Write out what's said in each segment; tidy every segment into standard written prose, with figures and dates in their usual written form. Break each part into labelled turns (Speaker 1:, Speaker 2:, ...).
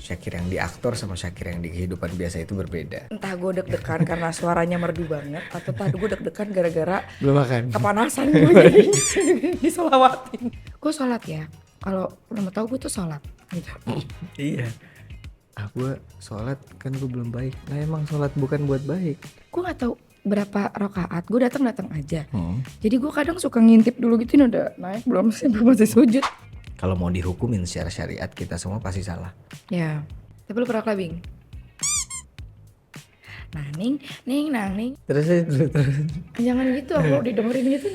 Speaker 1: Syakir yang di aktor sama Syakir yang di kehidupan biasa itu berbeda.
Speaker 2: Entah gue deg-degan karena suaranya merdu banget, atau entah gue deg-degan gara-gara
Speaker 1: Belum makan.
Speaker 2: kepanasan gue jadi disolawatin. Gue sholat ya, kalau lo mau tahu gue tuh sholat gitu.
Speaker 1: Iya. Gue sholat kan gue belum baik. Nah emang sholat bukan buat baik.
Speaker 2: Gue nggak tahu berapa rakaat, gue datang aja. Jadi gue kadang suka ngintip dulu gitu, ini udah naik belum sih, belum masih sujud.
Speaker 1: Kalau mau dihukumin secara syariat kita semua pasti salah.
Speaker 2: Ya, tapi lu pernah clubbing? Naning, ning.
Speaker 1: Terus.
Speaker 2: Jangan gitu, aku didengerin gitu.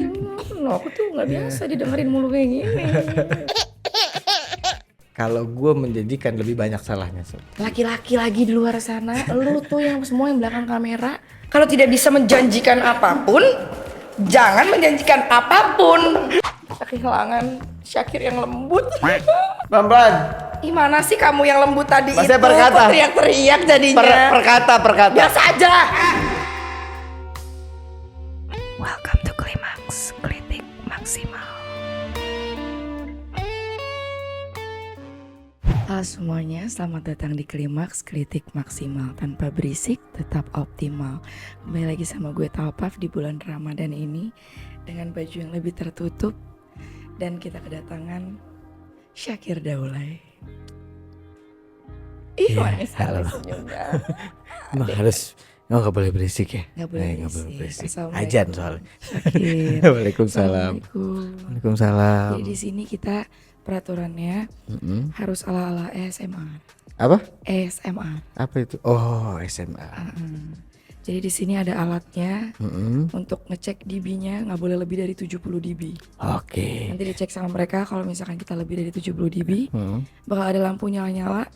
Speaker 2: No, aku tuh nggak biasa didengerin mulu kayak gini.
Speaker 1: Kalau gue menjanjikan lebih banyak salahnya.
Speaker 2: Laki-laki lagi di luar sana, lu tuh yang semua yang belakang kamera. Kalau tidak bisa menjanjikan apapun, jangan menjanjikan apapun. Kehilangan Syakir yang lembut.
Speaker 1: Pelan-pelan.
Speaker 2: Gimana sih kamu yang lembut tadi
Speaker 1: Maksudnya
Speaker 2: itu?
Speaker 1: perkata.
Speaker 2: Kok teriak-teriak jadinya.
Speaker 1: Perkata.
Speaker 2: Biasa aja. Welcome to Climax, kritik maksimal. Halo semuanya, selamat datang di Klimaks Kritik Maksimal. Tanpa berisik, tetap optimal. Kembali lagi sama gue Talpaf di bulan Ramadan ini dengan baju yang lebih tertutup. Dan kita kedatangan Syakir Daulay. Ih, manis
Speaker 1: halo.
Speaker 2: senyumnya.
Speaker 1: Emang harus nggak boleh berisik ya?
Speaker 2: Nggak boleh
Speaker 1: Nggak boleh
Speaker 2: berisik.
Speaker 1: berisik. Ajan soalnya.
Speaker 2: Syakir.
Speaker 1: Waalaikumsalam. Waalaikumsalam.
Speaker 2: Jadi di sini kita peraturannya harus ala-ala ASMR.
Speaker 1: Apa?
Speaker 2: ASMR.
Speaker 1: Apa itu? Oh, SMA.
Speaker 2: Jadi di sini ada alatnya untuk ngecek dB-nya, nggak boleh lebih dari 70 dB.
Speaker 1: Oke.
Speaker 2: Nanti dicek sama mereka kalau misalkan kita lebih dari 70 dB, bakal ada lampu nyala-nyala.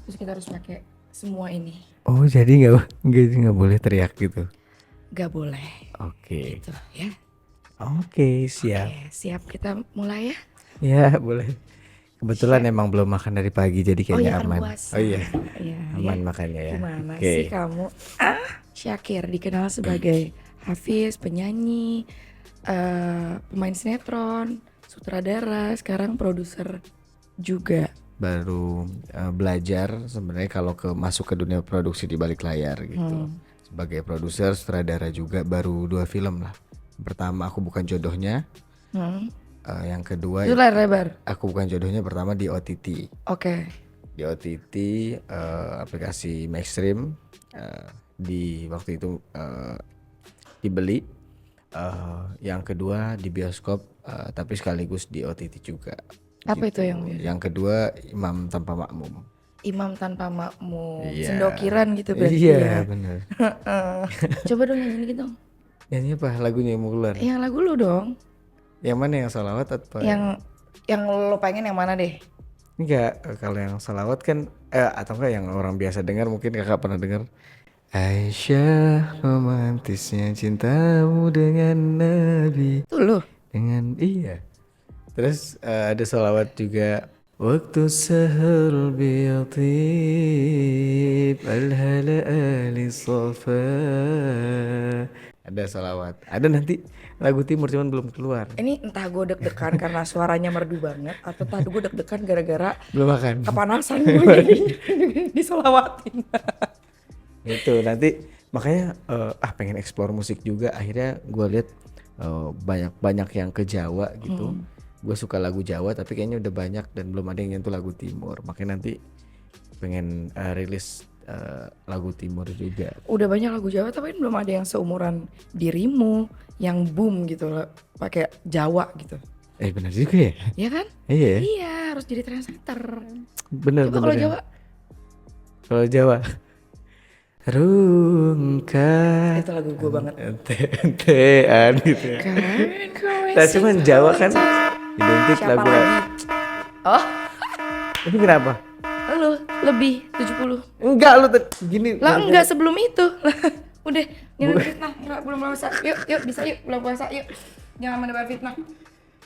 Speaker 2: Terus kita harus pakai semua ini.
Speaker 1: Oh, jadi nggak boleh teriak gitu.
Speaker 2: Nggak boleh.
Speaker 1: Oke.
Speaker 2: Gitu ya.
Speaker 1: Oke, siap.
Speaker 2: Oke, siap, kita mulai ya.
Speaker 1: Ya, boleh. Kebetulan emang belum makan dari pagi jadi kayaknya
Speaker 2: kan
Speaker 1: aman.
Speaker 2: puasa.
Speaker 1: Oh iya.
Speaker 2: Iya,
Speaker 1: Aman
Speaker 2: ya.
Speaker 1: makannya ya.
Speaker 2: Gimana
Speaker 1: Oke.
Speaker 2: sih kamu? Syakir dikenal sebagai hafiz, penyanyi, pemain sinetron, sutradara, sekarang produser juga.
Speaker 1: Baru belajar sebenarnya kalau masuk ke dunia produksi di balik layar gitu. Sebagai produser, sutradara juga baru 2 film lah. Pertama Aku Bukan Jodohnya. Yang kedua
Speaker 2: Itu layar lebar.
Speaker 1: Aku Bukan Jodohnya pertama di OTT.
Speaker 2: Oke.
Speaker 1: Di OTT aplikasi Maxstream di waktu itu dibeli. Yang kedua di bioskop tapi sekaligus di OTT juga.
Speaker 2: Apa
Speaker 1: Gitu.
Speaker 2: itu yang bioskop?
Speaker 1: Yang kedua Imam Tanpa Makmum.
Speaker 2: Imam Tanpa Makmum.
Speaker 1: Iya.
Speaker 2: Sendokiran gitu berarti
Speaker 1: Iya
Speaker 2: ya.
Speaker 1: benar.
Speaker 2: Coba dong nyanyi gitu dong.
Speaker 1: Nyanyi apa lagunya yang mau keluar?
Speaker 2: Yang lagu lu dong.
Speaker 1: Yang mana, yang salawat atau
Speaker 2: Yang lo pengen yang mana deh?
Speaker 1: enggak? Kalau yang salawat kan atau enggak yang orang biasa dengar, mungkin kakak pernah dengar. Aisyah, romantisnya cintamu dengan Nabi.
Speaker 2: Tuh lu.
Speaker 1: Dengan iya. Terus ada salawat juga. Waktu sahur biatib al-hala ali safa. Ada salawat. Ada nanti lagu timur cuman belum keluar.
Speaker 2: Ini entah gue deg-degan karena suaranya merdu banget, atau entah gue deg-degan gara-gara
Speaker 1: Belum makan.
Speaker 2: kepanasan gue jadi disolawatin.
Speaker 1: Itu nanti makanya pengen explore musik juga. Akhirnya gue lihat banyak yang ke Jawa gitu. Gue suka lagu Jawa tapi kayaknya udah banyak dan belum ada yang nyentuh lagu timur. Makanya nanti pengen rilis lagu timur juga.
Speaker 2: Udah banyak lagu Jawa tapi belum ada yang seumuran Dirimu yang boom gitu loh, pakai Jawa gitu.
Speaker 1: Benar juga ya?
Speaker 2: Iya kan?
Speaker 1: Iya.
Speaker 2: Iya, harus jadi trendsetter.
Speaker 1: Bener.
Speaker 2: Coba kalau Jawa.
Speaker 1: Kalau Jawa Rungkat.
Speaker 2: Itu lagu gue banget.
Speaker 1: Ente-entean gitu ya. Nah cuman Jawa kan identik
Speaker 2: Siapa
Speaker 1: lagu.
Speaker 2: lagi? Oh,
Speaker 1: Ini kenapa?
Speaker 2: lu lebih 70.
Speaker 1: Enggak lu gini.
Speaker 2: Lah enggak sebelum itu. Udah, jangan fitnah. Belum puasa. Yuk bisa yuk belum puasa yuk. Jangan menebar fitnah.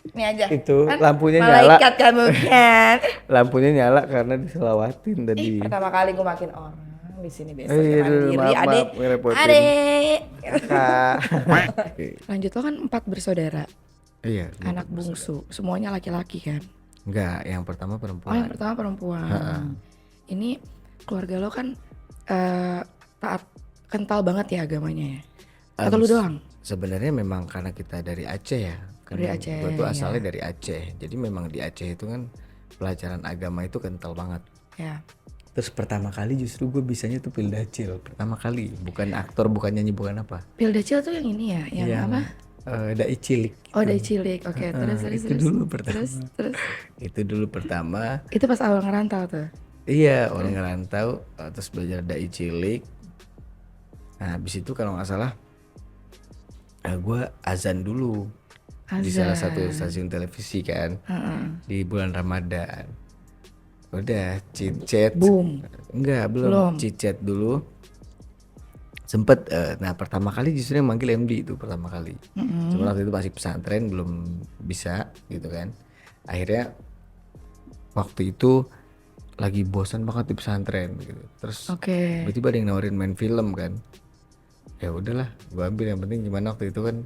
Speaker 2: Ini aja.
Speaker 1: Itu
Speaker 2: kan?
Speaker 1: lampunya nyala.
Speaker 2: Malaikat kamu kan.
Speaker 1: Lampunya nyala karena diselawatin tadi.
Speaker 2: Pertama kali gue makin orang di sini besok
Speaker 1: Iya,
Speaker 2: mandiri.
Speaker 1: maaf, ngerepotin.
Speaker 2: Adek.
Speaker 1: Kak.
Speaker 2: Lanjut, lo kan 4 bersaudara.
Speaker 1: Iya.
Speaker 2: Anak bungsu, semuanya laki-laki kan?
Speaker 1: Enggak, yang pertama
Speaker 2: Oh,
Speaker 1: perempuan.
Speaker 2: yang pertama perempuan. ini keluarga lo kan taat kental banget ya agamanya ya? Atau lu doang?
Speaker 1: Sebenarnya memang karena kita dari Aceh ya. Kan
Speaker 2: Dari Aceh,
Speaker 1: gue tuh asalnya
Speaker 2: ya.
Speaker 1: dari Aceh. Jadi memang di Aceh itu kan pelajaran agama itu kental banget.
Speaker 2: Ya.
Speaker 1: Terus pertama kali justru gue bisanya tuh Pildacil. Pertama kali, bukan aktor, bukan nyanyi, bukan apa.
Speaker 2: Pildacil tuh yang ini ya, yang apa?
Speaker 1: Dai cilik.
Speaker 2: Oh, dari cilik. Oke, terus
Speaker 1: Itu dulu pertama.
Speaker 2: terus.
Speaker 1: Itu dulu pertama.
Speaker 2: Itu pas awal ngerantau tuh.
Speaker 1: Iya, orang ngerantau, terus belajar dai cilik. Nah, habis itu kalau nggak salah, gue azan dulu di salah satu stasiun televisi kan, di bulan Ramadan. Udah cicet.
Speaker 2: Boom.
Speaker 1: Enggak, belum. Cicet dulu. Sempet, nah pertama kali justru yang manggil MD itu pertama kali. Cuma waktu itu masih pesantren, belum bisa gitu kan. Akhirnya waktu itu lagi bosan banget di pesantren gitu. Terus tiba-tiba ada yang nawarin main film kan. Ya udahlah, gue ambil, yang penting gimana waktu itu kan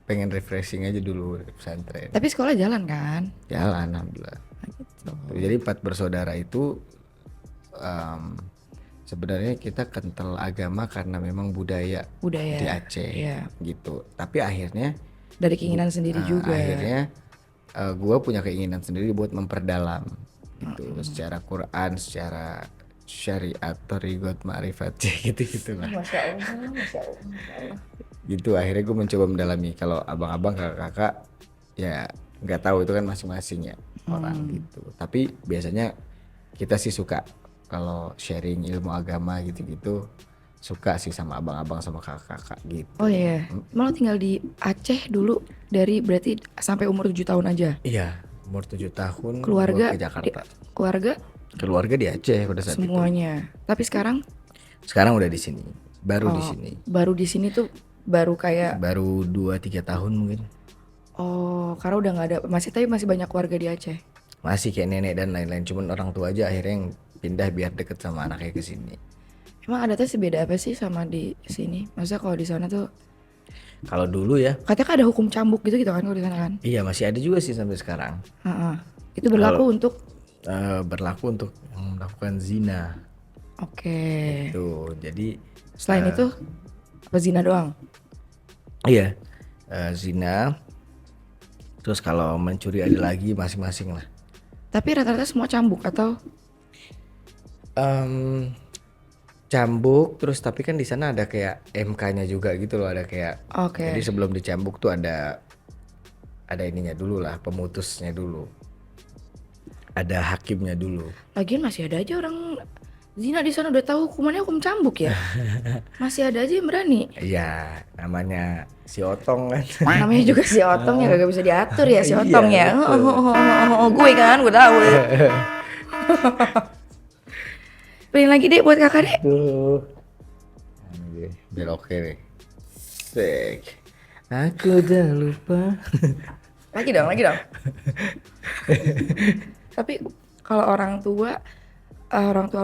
Speaker 1: pengen refreshing aja dulu di pesantren.
Speaker 2: Tapi sekolah jalan kan?
Speaker 1: Jalan, alhamdulillah. Gitu. Jadi 4 bersaudara itu sebenarnya kita kental agama karena memang budaya di Aceh gitu. Tapi akhirnya
Speaker 2: dari keinginan sendiri juga.
Speaker 1: Akhirnya gue punya keinginan sendiri buat memperdalam gitu, secara Quran, secara syariat, thariqat, ma'rifat gitu lah.
Speaker 2: Masya Allah.
Speaker 1: Gitu akhirnya gue mencoba mendalami. Kalau abang-abang, kakak-kakak ya nggak tahu, itu kan masing-masing ya orang gitu. Tapi biasanya kita sih suka kalau sharing ilmu agama gitu-gitu, suka sih sama abang-abang sama kakak-kakak gitu.
Speaker 2: Oh iya, emang lo tinggal di Aceh dulu dari berarti sampai umur 7 tahun aja?
Speaker 1: Iya, umur 7 tahun
Speaker 2: keluarga
Speaker 1: ke Jakarta.
Speaker 2: Keluarga
Speaker 1: di Aceh pada saat
Speaker 2: semuanya.
Speaker 1: itu.
Speaker 2: Tapi sekarang
Speaker 1: udah di sini, baru di sini.
Speaker 2: Baru di sini tuh baru kayak
Speaker 1: baru 2-3 tahun mungkin.
Speaker 2: Oh, karena udah nggak ada, tapi masih banyak keluarga di Aceh.
Speaker 1: Masih kayak nenek dan lain-lain, cuman orang tua aja akhirnya yang pindah biar deket sama anaknya ke sini.
Speaker 2: Emang adatnya sebeda apa sih sama di sini? Maksudnya kalau di sana tuh,
Speaker 1: kalau dulu ya,
Speaker 2: katanya kan ada hukum cambuk gitu kan kalau di sana kan?
Speaker 1: Iya, masih ada juga sih sampai sekarang.
Speaker 2: Itu berlaku untuk
Speaker 1: yang melakukan zina.
Speaker 2: Oke.
Speaker 1: Itu jadi
Speaker 2: selain itu apa zina doang?
Speaker 1: Iya, zina. Terus kalau mencuri ada lagi, masing-masing lah.
Speaker 2: Tapi rata-rata semua cambuk atau?
Speaker 1: Cambuk, terus tapi kan di sana ada kayak MK-nya juga gitu loh, ada kayak. Jadi sebelum dicambuk tuh ada ininya dulu lah, pemutusnya dulu. Ada hakimnya dulu.
Speaker 2: Lagian masih ada aja orang zina di sana udah tahu hukumannya hukum cambuk ya. Masih ada aja yang berani.
Speaker 1: Iya, namanya si Otong kan.
Speaker 2: Namanya juga si Otong ya, gak bisa diatur ya si Otong ya. Gue kan, gue tahu. Beliin lagi deh buat kakak deh.
Speaker 1: Tuh. Biar oke nih. Sek. Aku udah lupa.
Speaker 2: Lagi dong. Tapi kalau orang tua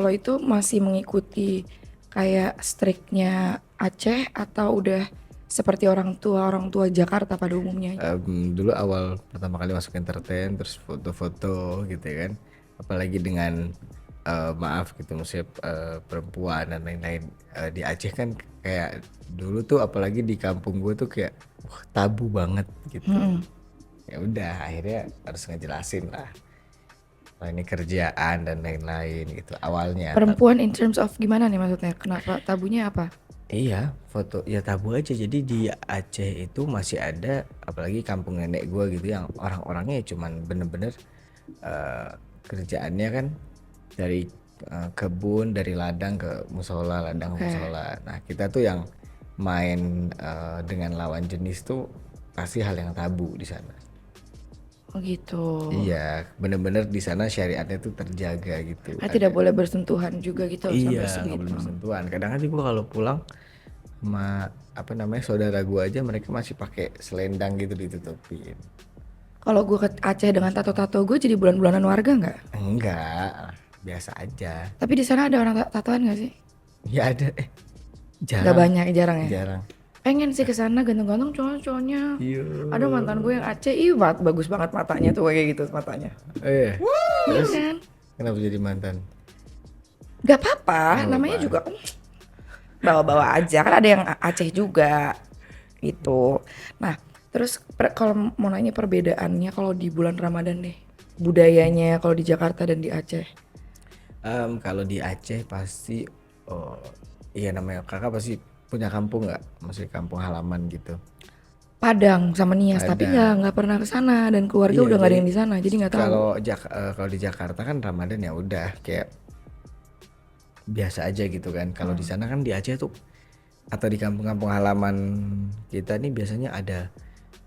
Speaker 2: lo itu masih mengikuti kayak striknya Aceh atau udah seperti orang tua Jakarta pada umumnya?
Speaker 1: Dulu awal pertama kali masuk entertain, terus foto-foto gitu kan. Apalagi dengan maaf gitu, maksudnya perempuan dan lain-lain. Di Aceh kan kayak dulu tuh, apalagi di kampung gue tuh kayak tabu banget gitu. Ya udah akhirnya harus ngejelasin lah, ini kerjaan dan lain-lain gitu awalnya.
Speaker 2: Perempuan in terms of gimana nih maksudnya? Kenapa tabunya apa?
Speaker 1: Iya, foto ya tabu aja. Jadi di Aceh itu masih ada, apalagi kampung nenek gue gitu, yang orang-orangnya cuman bener-bener kerjaannya kan dari kebun, dari ladang ke musola, ladang ke musola. Nah kita tuh yang main dengan lawan jenis tuh pasti hal yang tabu di sana.
Speaker 2: Oh gitu.
Speaker 1: Iya, bener-bener di sana syariatnya tuh terjaga gitu.
Speaker 2: Tidak boleh bersentuhan juga gitu.
Speaker 1: Iya, nggak boleh bersentuhan. Kadang-kadang gue kalau pulang sama saudara gue aja, mereka masih pakai selendang gitu ditutupin.
Speaker 2: Kalau gue ke Aceh dengan tato-tato gue jadi bulan-bulanan warga nggak?
Speaker 1: Enggak, biasa aja.
Speaker 2: Tapi di sana ada orang tatoan nggak sih?
Speaker 1: Ya ada, jarang.
Speaker 2: Gak banyak, jarang ya?
Speaker 1: Jarang.
Speaker 2: Pengen sih kesana ganteng-ganteng cowok-cowoknya. Ada mantan gue yang Aceh, bagus banget matanya tuh kayak gitu matanya.
Speaker 1: Iya.
Speaker 2: Terus kan?
Speaker 1: Kenapa jadi mantan?
Speaker 2: Gak apa-apa,
Speaker 1: Nggak
Speaker 2: namanya
Speaker 1: apa-apa.
Speaker 2: juga kan bawa-bawa aja. Kan ada yang Aceh juga gitu. Nah, terus kalau mau nanya perbedaannya kalau di bulan Ramadan deh, budayanya kalau di Jakarta dan di Aceh.
Speaker 1: Kalau di Aceh pasti, oh iya namanya kakak pasti punya kampung nggak? Maksudnya kampung halaman gitu.
Speaker 2: Padang sama Nias, tapi
Speaker 1: Ada.
Speaker 2: nggak pernah ke sana dan keluarga
Speaker 1: Iya,
Speaker 2: udah nggak ada
Speaker 1: jadi
Speaker 2: yang di sana, jadi nggak tahu.
Speaker 1: kalau di Jakarta kan Ramadan ya udah kayak biasa aja gitu kan. Kalau di sana kan di Aceh tuh atau di kampung-kampung halaman kita nih biasanya ada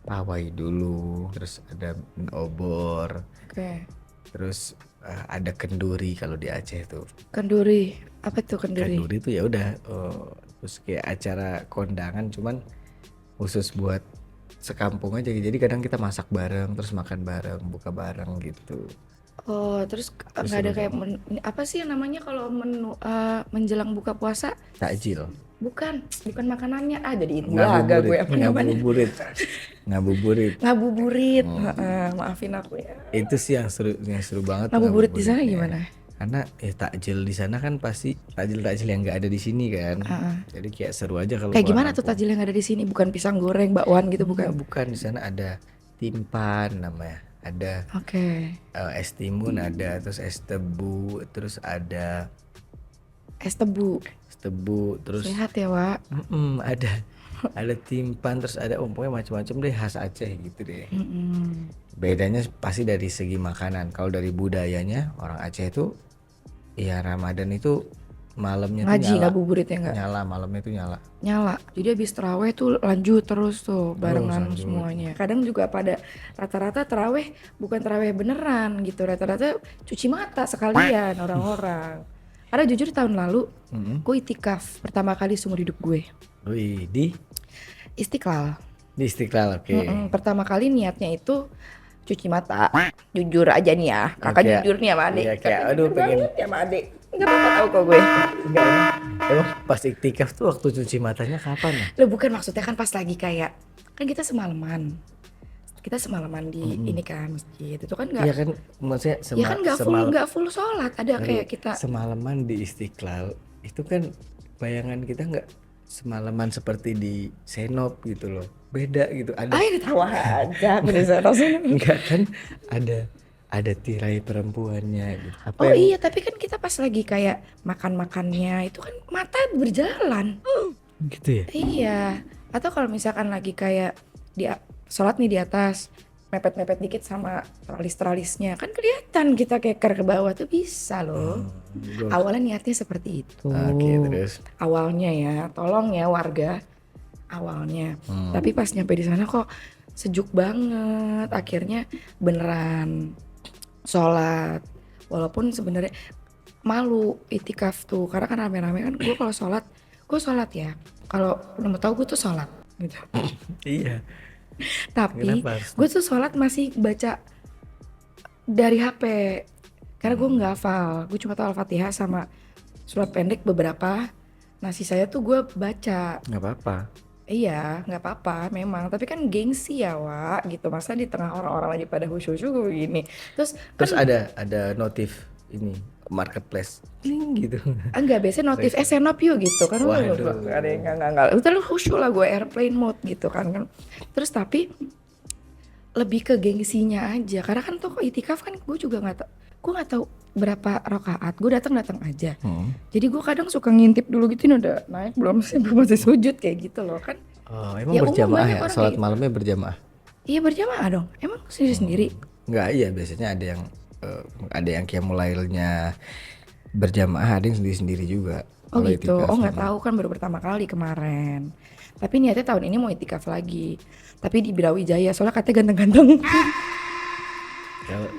Speaker 1: pawai dulu, terus ada obor,
Speaker 2: Oke,
Speaker 1: terus ada kenduri kalau di Aceh tuh.
Speaker 2: kenduri, apa tuh kenduri?
Speaker 1: Kenduri tuh ya udah, terus kayak acara kondangan cuman khusus buat sekampung aja. Jadi kadang kita masak bareng, terus makan bareng, buka bareng gitu.
Speaker 2: Oh, terus
Speaker 1: Terus
Speaker 2: nggak ada
Speaker 1: seru
Speaker 2: kayak
Speaker 1: dong.
Speaker 2: apa sih yang namanya kalau menu menjelang buka puasa?
Speaker 1: Takjil,
Speaker 2: Bukan makanannya. Ah, jadiin belaga
Speaker 1: ngabuburit,
Speaker 2: gue apa namanya?
Speaker 1: ngabuburit, ngabuburit.
Speaker 2: Ngabuburit.
Speaker 1: Hmm.
Speaker 2: Maafin aku ya.
Speaker 1: Itu sih yang seru banget tuh
Speaker 2: Ngabuburit di sana
Speaker 1: ngabuburitnya.
Speaker 2: gimana?
Speaker 1: Karena takjil di sana kan pasti takjil yang nggak ada di sini kan. Jadi kayak seru aja kalau
Speaker 2: Kayak
Speaker 1: pulang
Speaker 2: gimana tuh
Speaker 1: kampung.
Speaker 2: takjil yang ada di sini? Bukan pisang goreng, bakwan gitu
Speaker 1: Enggak,
Speaker 2: bukan?
Speaker 1: bukan di sana ada timpan namanya. Ada
Speaker 2: Oke.
Speaker 1: es timun ada, terus es tebu, terus ada
Speaker 2: Es tebu.
Speaker 1: terus
Speaker 2: Sehat ya, Wak.
Speaker 1: ada timpan, terus ada pokoknya macam-macam deh khas Aceh gitu deh.
Speaker 2: Mm-mm.
Speaker 1: Bedanya pasti dari segi makanan. Kalau dari budayanya orang Aceh itu ya Ramadan itu malamnya tuh
Speaker 2: Ngaji, ngabuburit ya enggak?
Speaker 1: nyala malamnya tuh nyala.
Speaker 2: Nyala. Jadi habis terawih tuh lanjut terus tuh barengan
Speaker 1: lanjut.
Speaker 2: semuanya. Kadang juga pada rata-rata terawih bukan terawih beneran gitu. Rata-rata cuci mata sekalian orang-orang. Karena jujur tahun lalu gue itikaf pertama kali seumur hidup gue.
Speaker 1: Wih, di
Speaker 2: Istiqlal.
Speaker 1: Istiqlal, oke.
Speaker 2: Pertama kali niatnya itu cuci mata. Jujur aja nih ya. Kakak
Speaker 1: Oke.
Speaker 2: jujur nih sama adik.
Speaker 1: Iya, kayak,
Speaker 2: Kakak
Speaker 1: aduh,
Speaker 2: jujur
Speaker 1: pengen-
Speaker 2: banget ya sama adik. Enggak apa-apa tahu kok gue.
Speaker 1: Enggak, emang pas iktikaf tuh waktu cuci matanya kapan ya?
Speaker 2: Loh bukan, maksudnya kan pas lagi kayak kan kita semalaman. Kita semalaman di ini kan masjid. Itu kan
Speaker 1: Iya
Speaker 2: enggak,
Speaker 1: kan, maksudnya
Speaker 2: ya kan enggak full sholat. Ada kayak kita
Speaker 1: semalaman di Istiqlal itu kan bayangan kita nggak semalaman seperti di Senop gitu loh, beda gitu. Ada
Speaker 2: ini tahu aja aku di sana.
Speaker 1: enggak kan, ada tirai perempuannya gitu. Apa
Speaker 2: Oh
Speaker 1: yang
Speaker 2: iya, tapi kan kita pas lagi kayak makan-makannya itu kan mata berjalan.
Speaker 1: gitu ya?
Speaker 2: Iya. Atau kalau misalkan lagi kayak di sholat nih di atas, mepet-mepet dikit sama tralis-tralisnya, kan kelihatan kita keker ke bawah tuh bisa loh. Awalnya niatnya seperti itu.
Speaker 1: Oke, terus
Speaker 2: Awalnya ya, tolong ya warga. Awalnya. Tapi pas nyampe di sana kok sejuk banget. Akhirnya beneran sholat. Walaupun sebenarnya malu itikaf tuh, karena kan rame-rame kan. Gue kalau sholat, gue sholat ya. Kalau lu mau tahu gue tuh sholat gitu.
Speaker 1: iya.
Speaker 2: Tapi
Speaker 1: Kenapa harus-
Speaker 2: gue tuh sholat masih baca dari HP. Karena gue nggak hafal. Gue cuma tahu Al-Fatihah sama surat pendek beberapa. Nah sisanya tuh gue baca.
Speaker 1: nggak apa-apa.
Speaker 2: Iya, nggak apa-apa memang. Tapi kan gengsi ya, Wak, gitu. Masa di tengah orang-orang lagi pada khusyuk begini. Terus
Speaker 1: Terus
Speaker 2: kan
Speaker 1: ada notif ini marketplace Ting, gitu.
Speaker 2: enggak, biasanya notif senop yuk gitu kan.
Speaker 1: Waduh.
Speaker 2: Gak ada yang enggak. Udah lu khusyuk lah, gue airplane mode gitu kan. Terus tapi lebih ke gengsinya aja. Karena kan tuh itikaf kan gue juga gue nggak tahu berapa rakaat. Gue datang aja. Jadi gue kadang suka ngintip dulu gitu, ini udah naik belum sih, belum masih sujud kayak gitu loh kan.
Speaker 1: Oh, emang
Speaker 2: Ya, umum
Speaker 1: berjamaah
Speaker 2: banyak
Speaker 1: ya?
Speaker 2: orang
Speaker 1: Sholat
Speaker 2: kayak-
Speaker 1: malamnya berjamaah?
Speaker 2: Iya berjamaah dong. Emang sendiri-sendiri?
Speaker 1: Enggak, iya biasanya ada yang qiyamul lailnya berjamaah, ada yang sendiri-sendiri juga.
Speaker 2: Oh
Speaker 1: Kalau
Speaker 2: gitu.
Speaker 1: itikaf.
Speaker 2: Oh nggak tahu kan, baru pertama kali kemarin. Tapi niatnya tahun ini mau itikaf lagi. Tapi di Brawijaya soalnya katanya ganteng-ganteng.
Speaker 1: Kalau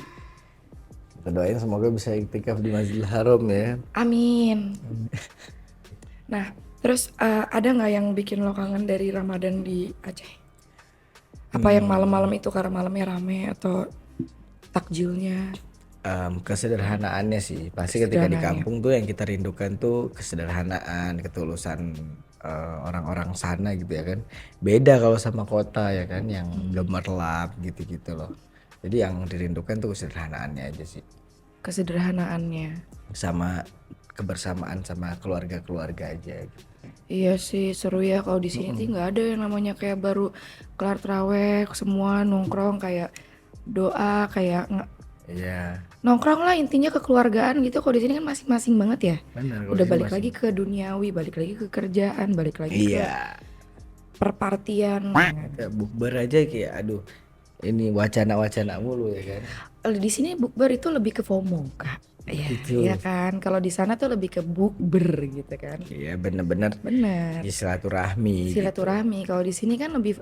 Speaker 1: kita doain semoga bisa itikaf di Masjidil Haram ya.
Speaker 2: Amin. Nah, terus ada nggak yang bikin lo kangen dari Ramadan di Aceh? Apa yang malam-malam itu karena malamnya rame atau takjilnya?
Speaker 1: Kesederhanaannya sih. Pasti ketika di
Speaker 2: Kesederhanaannya.
Speaker 1: kampung tuh yang kita rindukan tuh kesederhanaan, ketulusan orang-orang sana gitu ya kan. Beda kalau sama kota ya kan, yang gemerlap gitu-gitu loh. Jadi yang dirindukan tuh kesederhanaannya aja sih.
Speaker 2: Kesederhanaannya.
Speaker 1: Sama kebersamaan sama keluarga-keluarga aja gitu.
Speaker 2: Iya sih seru ya kalau di sini sih nggak ada yang namanya kayak baru kelar terawih semua nongkrong kayak doa kayak
Speaker 1: Iya,
Speaker 2: nongkrong lah intinya kekeluargaan gitu. Kalau di sini kan masing-masing banget ya.
Speaker 1: benar kalau
Speaker 2: Udah
Speaker 1: di sini
Speaker 2: balik lagi ke duniawi, balik lagi ke kerjaan, balik lagi ke
Speaker 1: iya.
Speaker 2: perpartian.
Speaker 1: Ya, bukber aja kayak aduh ini wacana-wacana mulu ya kan.
Speaker 2: Di sini bukber itu lebih ke FOMO kak. Ya,
Speaker 1: Gitu.
Speaker 2: iya kan. Kalau di sana tuh lebih ke bukber gitu kan.
Speaker 1: Iya bener-bener
Speaker 2: Bener.
Speaker 1: ya, silaturahmi gitu.
Speaker 2: Silaturahmi. Kalau di sini kan lebih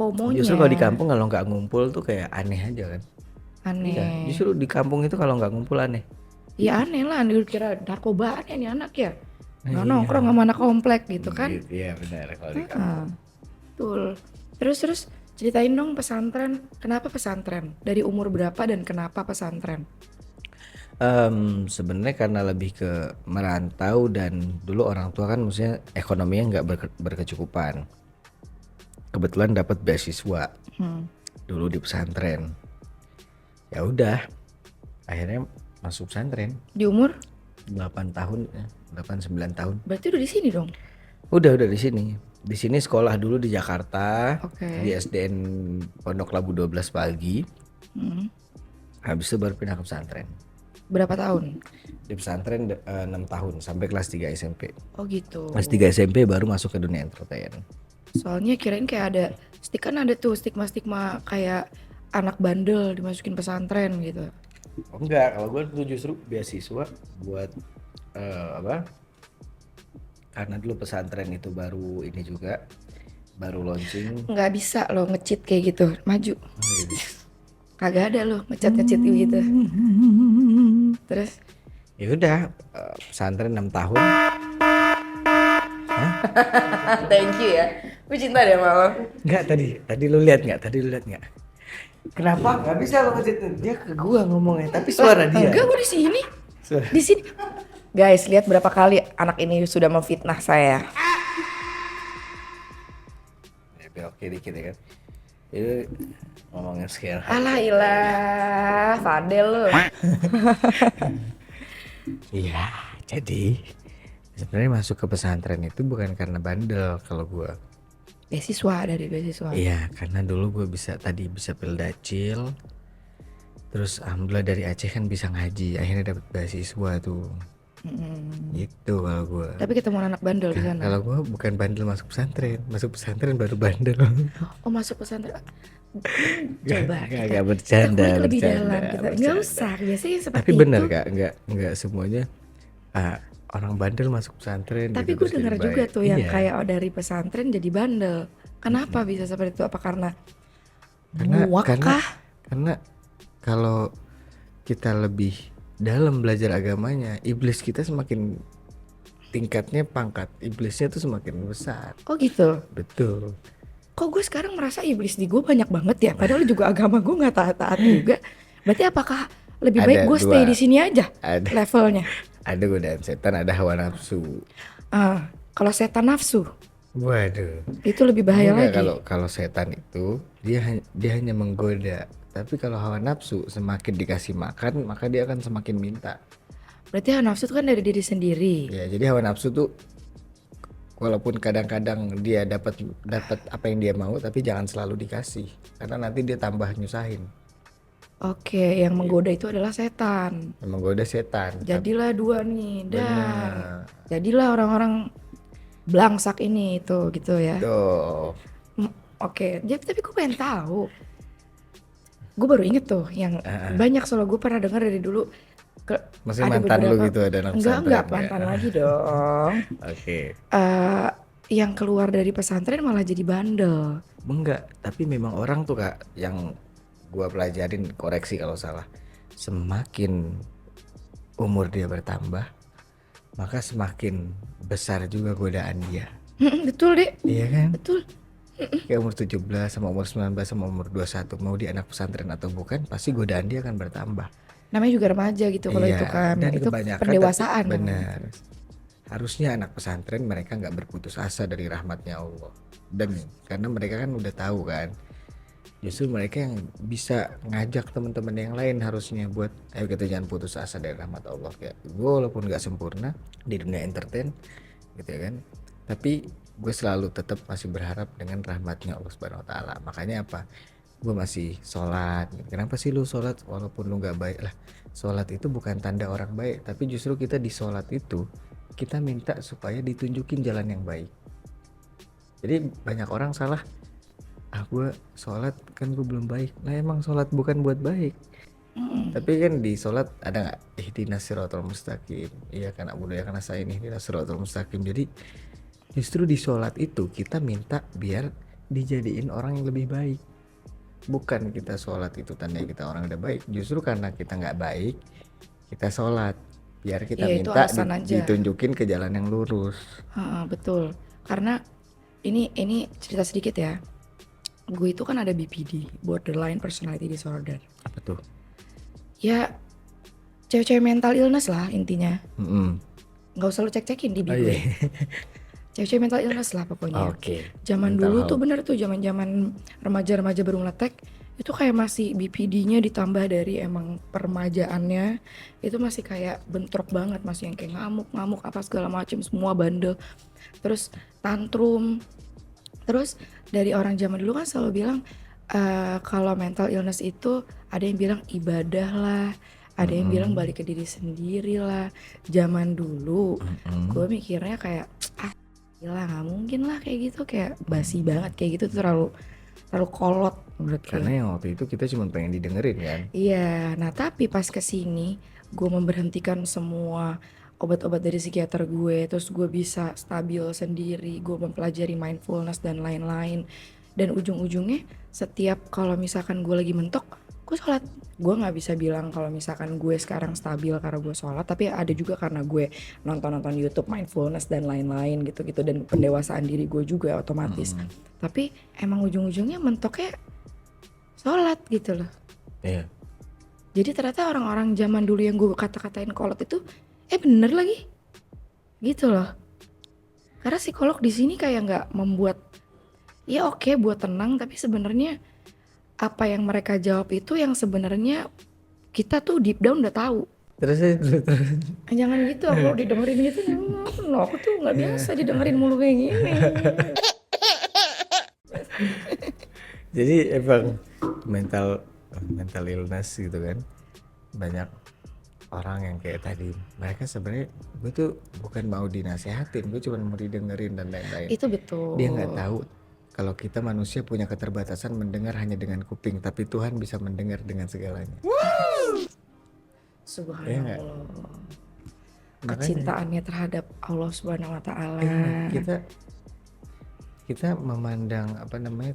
Speaker 2: FOMO-nya.
Speaker 1: Justru kalau di kampung kalau nggak ngumpul tuh kayak aneh aja kan. Iya,
Speaker 2: Aneh.
Speaker 1: justru di kampung itu kalau nggak ngumpul aneh.
Speaker 2: Ya aneh lah. Kira narkobaan ya nih anak ya. Nggak
Speaker 1: Iya.
Speaker 2: nongkrong sama anak komplek gitu kan.
Speaker 1: Gitu, iya benar kalau di kampung.
Speaker 2: Ah, betul. Terus ceritain dong pesantren. Kenapa pesantren? Dari umur berapa dan kenapa pesantren?
Speaker 1: Sebenarnya karena lebih ke merantau dan dulu orang tua kan maksudnya ekonominya nggak berkecukupan. Kebetulan dapat beasiswa dulu di pesantren. Ya udah, akhirnya masuk pesantren
Speaker 2: Di umur?
Speaker 1: 8 tahun, 8-9 tahun.
Speaker 2: Berarti udah di sini dong.
Speaker 1: Udah di sini. Di sini sekolah dulu di Jakarta,
Speaker 2: Oke.
Speaker 1: di SDN Pondok Labu 12 Pagi.
Speaker 2: Hmm.
Speaker 1: Habis itu baru pindah ke pesantren.
Speaker 2: Berapa tahun?
Speaker 1: Di pesantren 6 tahun sampai kelas 3 SMP.
Speaker 2: Oh gitu.
Speaker 1: Kelas 3 SMP baru masuk ke dunia entertain.
Speaker 2: Soalnya kirain kayak ada kan ada tuh stigma-stigma kayak anak bandel dimasukin pesantren gitu.
Speaker 1: Oh, enggak, kalau gue tuh justru beasiswa buat apa? Karena dulu pesantren itu baru ini juga baru launching.
Speaker 2: Nggak bisa loh nge-cheat kayak gitu. Maju.
Speaker 1: Oh, gitu.
Speaker 2: Kagak ada loh nge-cheat gitu. Terus
Speaker 1: Ya udah, pesantren 6 tahun.
Speaker 2: thank you ya. Gue cinta deh sama lo.
Speaker 1: Enggak tadi lu lihat nggak? Kenapa? Nggak bisa lo ngechat dia ke gua ngomongnya, tapi suara dia.
Speaker 2: Enggak, gue di sini.
Speaker 1: Suara.
Speaker 2: Di sini. Guys, lihat berapa kali anak ini sudah memfitnah saya.
Speaker 1: Ya, belok kiri dikit ya kan. Itu ngomongin scare.
Speaker 2: Alah ilah, Fadel lo.
Speaker 1: Iya, jadi sebenarnya masuk ke pesantren itu bukan karena bandel kalau gua.
Speaker 2: Dari beasiswa.
Speaker 1: Iya, karena dulu gue bisa pildacil. Terus alhamdulillah dari Aceh kan bisa ngaji, akhirnya dapat beasiswa tuh. Gitu kalau gue.
Speaker 2: Tapi ketemu anak bandel di sana.
Speaker 1: Kalau gue bukan bandel masuk pesantren baru bandel.
Speaker 2: Oh, masuk pesantren. Coba
Speaker 1: Gak bercanda,
Speaker 2: kulik lebih
Speaker 1: bercanda,
Speaker 2: dalam kita. Nggak
Speaker 1: bercanda.
Speaker 2: usah, biasanya seperti
Speaker 1: Tapi benar
Speaker 2: itu.
Speaker 1: kak, nggak semuanya orang bandel masuk pesantren.
Speaker 2: Tapi
Speaker 1: gitu,
Speaker 2: gue
Speaker 1: terus jadi
Speaker 2: dengar juga
Speaker 1: baik.
Speaker 2: tuh yang
Speaker 1: Iya,
Speaker 2: kayak dari pesantren jadi bandel. Kenapa bisa seperti itu? Apa karena
Speaker 1: karena
Speaker 2: muak kah?
Speaker 1: karena kalau kita lebih dalam belajar agamanya, iblis kita semakin tingkatnya, pangkat iblisnya tuh semakin besar.
Speaker 2: Oh gitu.
Speaker 1: Betul.
Speaker 2: Kok gue sekarang merasa iblis di gue banyak banget ya? Padahal juga agama gue nggak taat-taat juga. Berarti apakah lebih
Speaker 1: Ada
Speaker 2: baik gue stay
Speaker 1: dua.
Speaker 2: di sini aja
Speaker 1: Ada
Speaker 2: levelnya?
Speaker 1: ada godaan setan, ada hawa nafsu.
Speaker 2: Kalau setan nafsu
Speaker 1: Waduh.
Speaker 2: itu lebih bahaya
Speaker 1: Enggak,
Speaker 2: lagi.
Speaker 1: kalau setan itu dia hanya menggoda. Tapi kalau hawa nafsu semakin dikasih makan maka dia akan semakin minta.
Speaker 2: Berarti hawa nafsu itu kan dari diri sendiri.
Speaker 1: Ya, jadi hawa nafsu tuh walaupun kadang-kadang dia dapat apa yang dia mau tapi jangan selalu dikasih karena nanti dia tambah nyusahin.
Speaker 2: Oke, yang menggoda itu adalah setan.
Speaker 1: Yang menggoda setan.
Speaker 2: Jadilah dua nih,
Speaker 1: Benar.
Speaker 2: dar. Jadilah orang-orang belangsak ini itu gitu ya.
Speaker 1: Tuh.
Speaker 2: Oke, tapi gue pengen tahu. Gue baru inget tuh yang banyak soal gue pernah dengar dari dulu.
Speaker 1: Maksudnya mantan lu gitu ada anak pesantren?
Speaker 2: Enggak mantan lagi dong.
Speaker 1: Oke.
Speaker 2: Yang keluar dari pesantren malah jadi bandel.
Speaker 1: Enggak, tapi memang orang tuh kak yang gua pelajarin, koreksi kalau salah, semakin umur dia bertambah maka semakin besar juga godaan dia.
Speaker 2: Betul deh.
Speaker 1: Iya kan?
Speaker 2: Betul.
Speaker 1: Kayak umur 17 sama umur 19 sama umur 21 mau dia anak pesantren atau bukan pasti godaan dia akan bertambah.
Speaker 2: Namanya juga remaja gitu kalau
Speaker 1: Iya,
Speaker 2: itu kan.
Speaker 1: dan
Speaker 2: Itu
Speaker 1: kebanyakan
Speaker 2: pendewasaan.
Speaker 1: tapi benar. Harusnya anak pesantren mereka nggak berputus asa dari rahmatnya Allah. Dan karena mereka kan udah tahu kan Justru mereka yang bisa ngajak teman-teman yang lain harusnya buat ayo kita jangan putus asa dari rahmat Allah. Kayak gue walaupun gak sempurna di dunia entertain gitu ya kan, tapi gue selalu tetap masih berharap dengan rahmatnya Allah Subhanahu Wa Taala. Makanya apa, gue masih sholat. Kenapa sih lu sholat walaupun lu gak baik? Lah sholat itu bukan tanda orang baik, tapi justru kita di sholat itu kita minta supaya ditunjukin jalan yang baik. Jadi banyak orang salah, gue sholat kan gue belum baik. Nah emang sholat bukan buat baik, tapi kan di sholat ada nggak ihdinas siratal mustaqim, iya kan abu ya karena saya ini ihdinas siratal mustaqim. Jadi justru di sholat itu kita minta biar dijadiin orang yang lebih baik, bukan kita sholat itu tandanya kita orang udah baik. Justru karena kita nggak baik kita sholat biar kita
Speaker 2: Iya, itu
Speaker 1: minta
Speaker 2: alasan aja.
Speaker 1: ditunjukin ke jalan yang lurus.
Speaker 2: Betul. Karena ini cerita sedikit ya. Gue itu kan ada BPD, borderline personality disorder.
Speaker 1: Apa tuh?
Speaker 2: Ya cewek-cewek mental illness lah intinya.
Speaker 1: Mm-mm.
Speaker 2: Nggak usah lu cek-cekin di
Speaker 1: Oh,
Speaker 2: gue.
Speaker 1: iya.
Speaker 2: Cewek-cewek mental illness lah pokoknya.
Speaker 1: Oke.
Speaker 2: Zaman
Speaker 1: Mental
Speaker 2: dulu
Speaker 1: health.
Speaker 2: tuh bener tuh zaman-zaman remaja-remaja baru ngetek itu kayak masih BPD-nya ditambah dari emang peremajaannya itu masih kayak bentrok banget, masih yang kayak ngamuk-ngamuk apa segala macam, semua bandel. Terus tantrum. Terus dari orang zaman dulu kan selalu bilang kalau mental illness itu ada yang bilang ibadah lah, ada yang bilang balik ke diri sendiri lah. Zaman dulu gue mikirnya kayak gila nggak mungkin lah kayak gitu, kayak basi banget kayak gitu tuh, terlalu kolot menurut gue.
Speaker 1: Karena yang waktu itu kita cuma pengen didengerin kan.
Speaker 2: Iya, nah tapi pas kesini gue memberhentikan semua obat-obat dari psikiater gue, terus gue bisa stabil sendiri, gue mempelajari mindfulness dan lain-lain. Dan ujung-ujungnya setiap kalau misalkan gue lagi mentok, gue sholat. Gue nggak bisa bilang kalau misalkan gue sekarang stabil karena gue sholat, tapi ada juga karena gue nonton-nonton YouTube mindfulness dan lain-lain gitu-gitu, dan pendewasaan diri gue juga otomatis. Tapi emang ujung-ujungnya mentoknya sholat gitu loh.
Speaker 1: Iya.
Speaker 2: Jadi ternyata orang-orang zaman dulu yang gue kata-katain kolot itu bener lagi gitu loh. Karena psikolog di sini kayak nggak membuat, ya oke buat tenang, tapi sebenarnya apa yang mereka jawab itu yang sebenarnya kita tuh deep down udah tahu.
Speaker 1: Terus.
Speaker 2: Jangan gitu, aku didengerin gitu, no, aku tuh nggak biasa didengerin mulu kayak gini.
Speaker 1: Jadi emang mental illness gitu kan, banyak orang yang kayak tadi, mereka sebenarnya gue tuh bukan mau dinasehatin, gue cuma mau didengerin dan lain-lain.
Speaker 2: Itu betul.
Speaker 1: Dia nggak tahu kalau kita manusia punya keterbatasan mendengar hanya dengan kuping, tapi Tuhan bisa mendengar dengan segalanya.
Speaker 2: Subhanallah.
Speaker 1: Makanya
Speaker 2: Kecintaannya terhadap Allah Subhanahu Wa Taala.
Speaker 1: kita memandang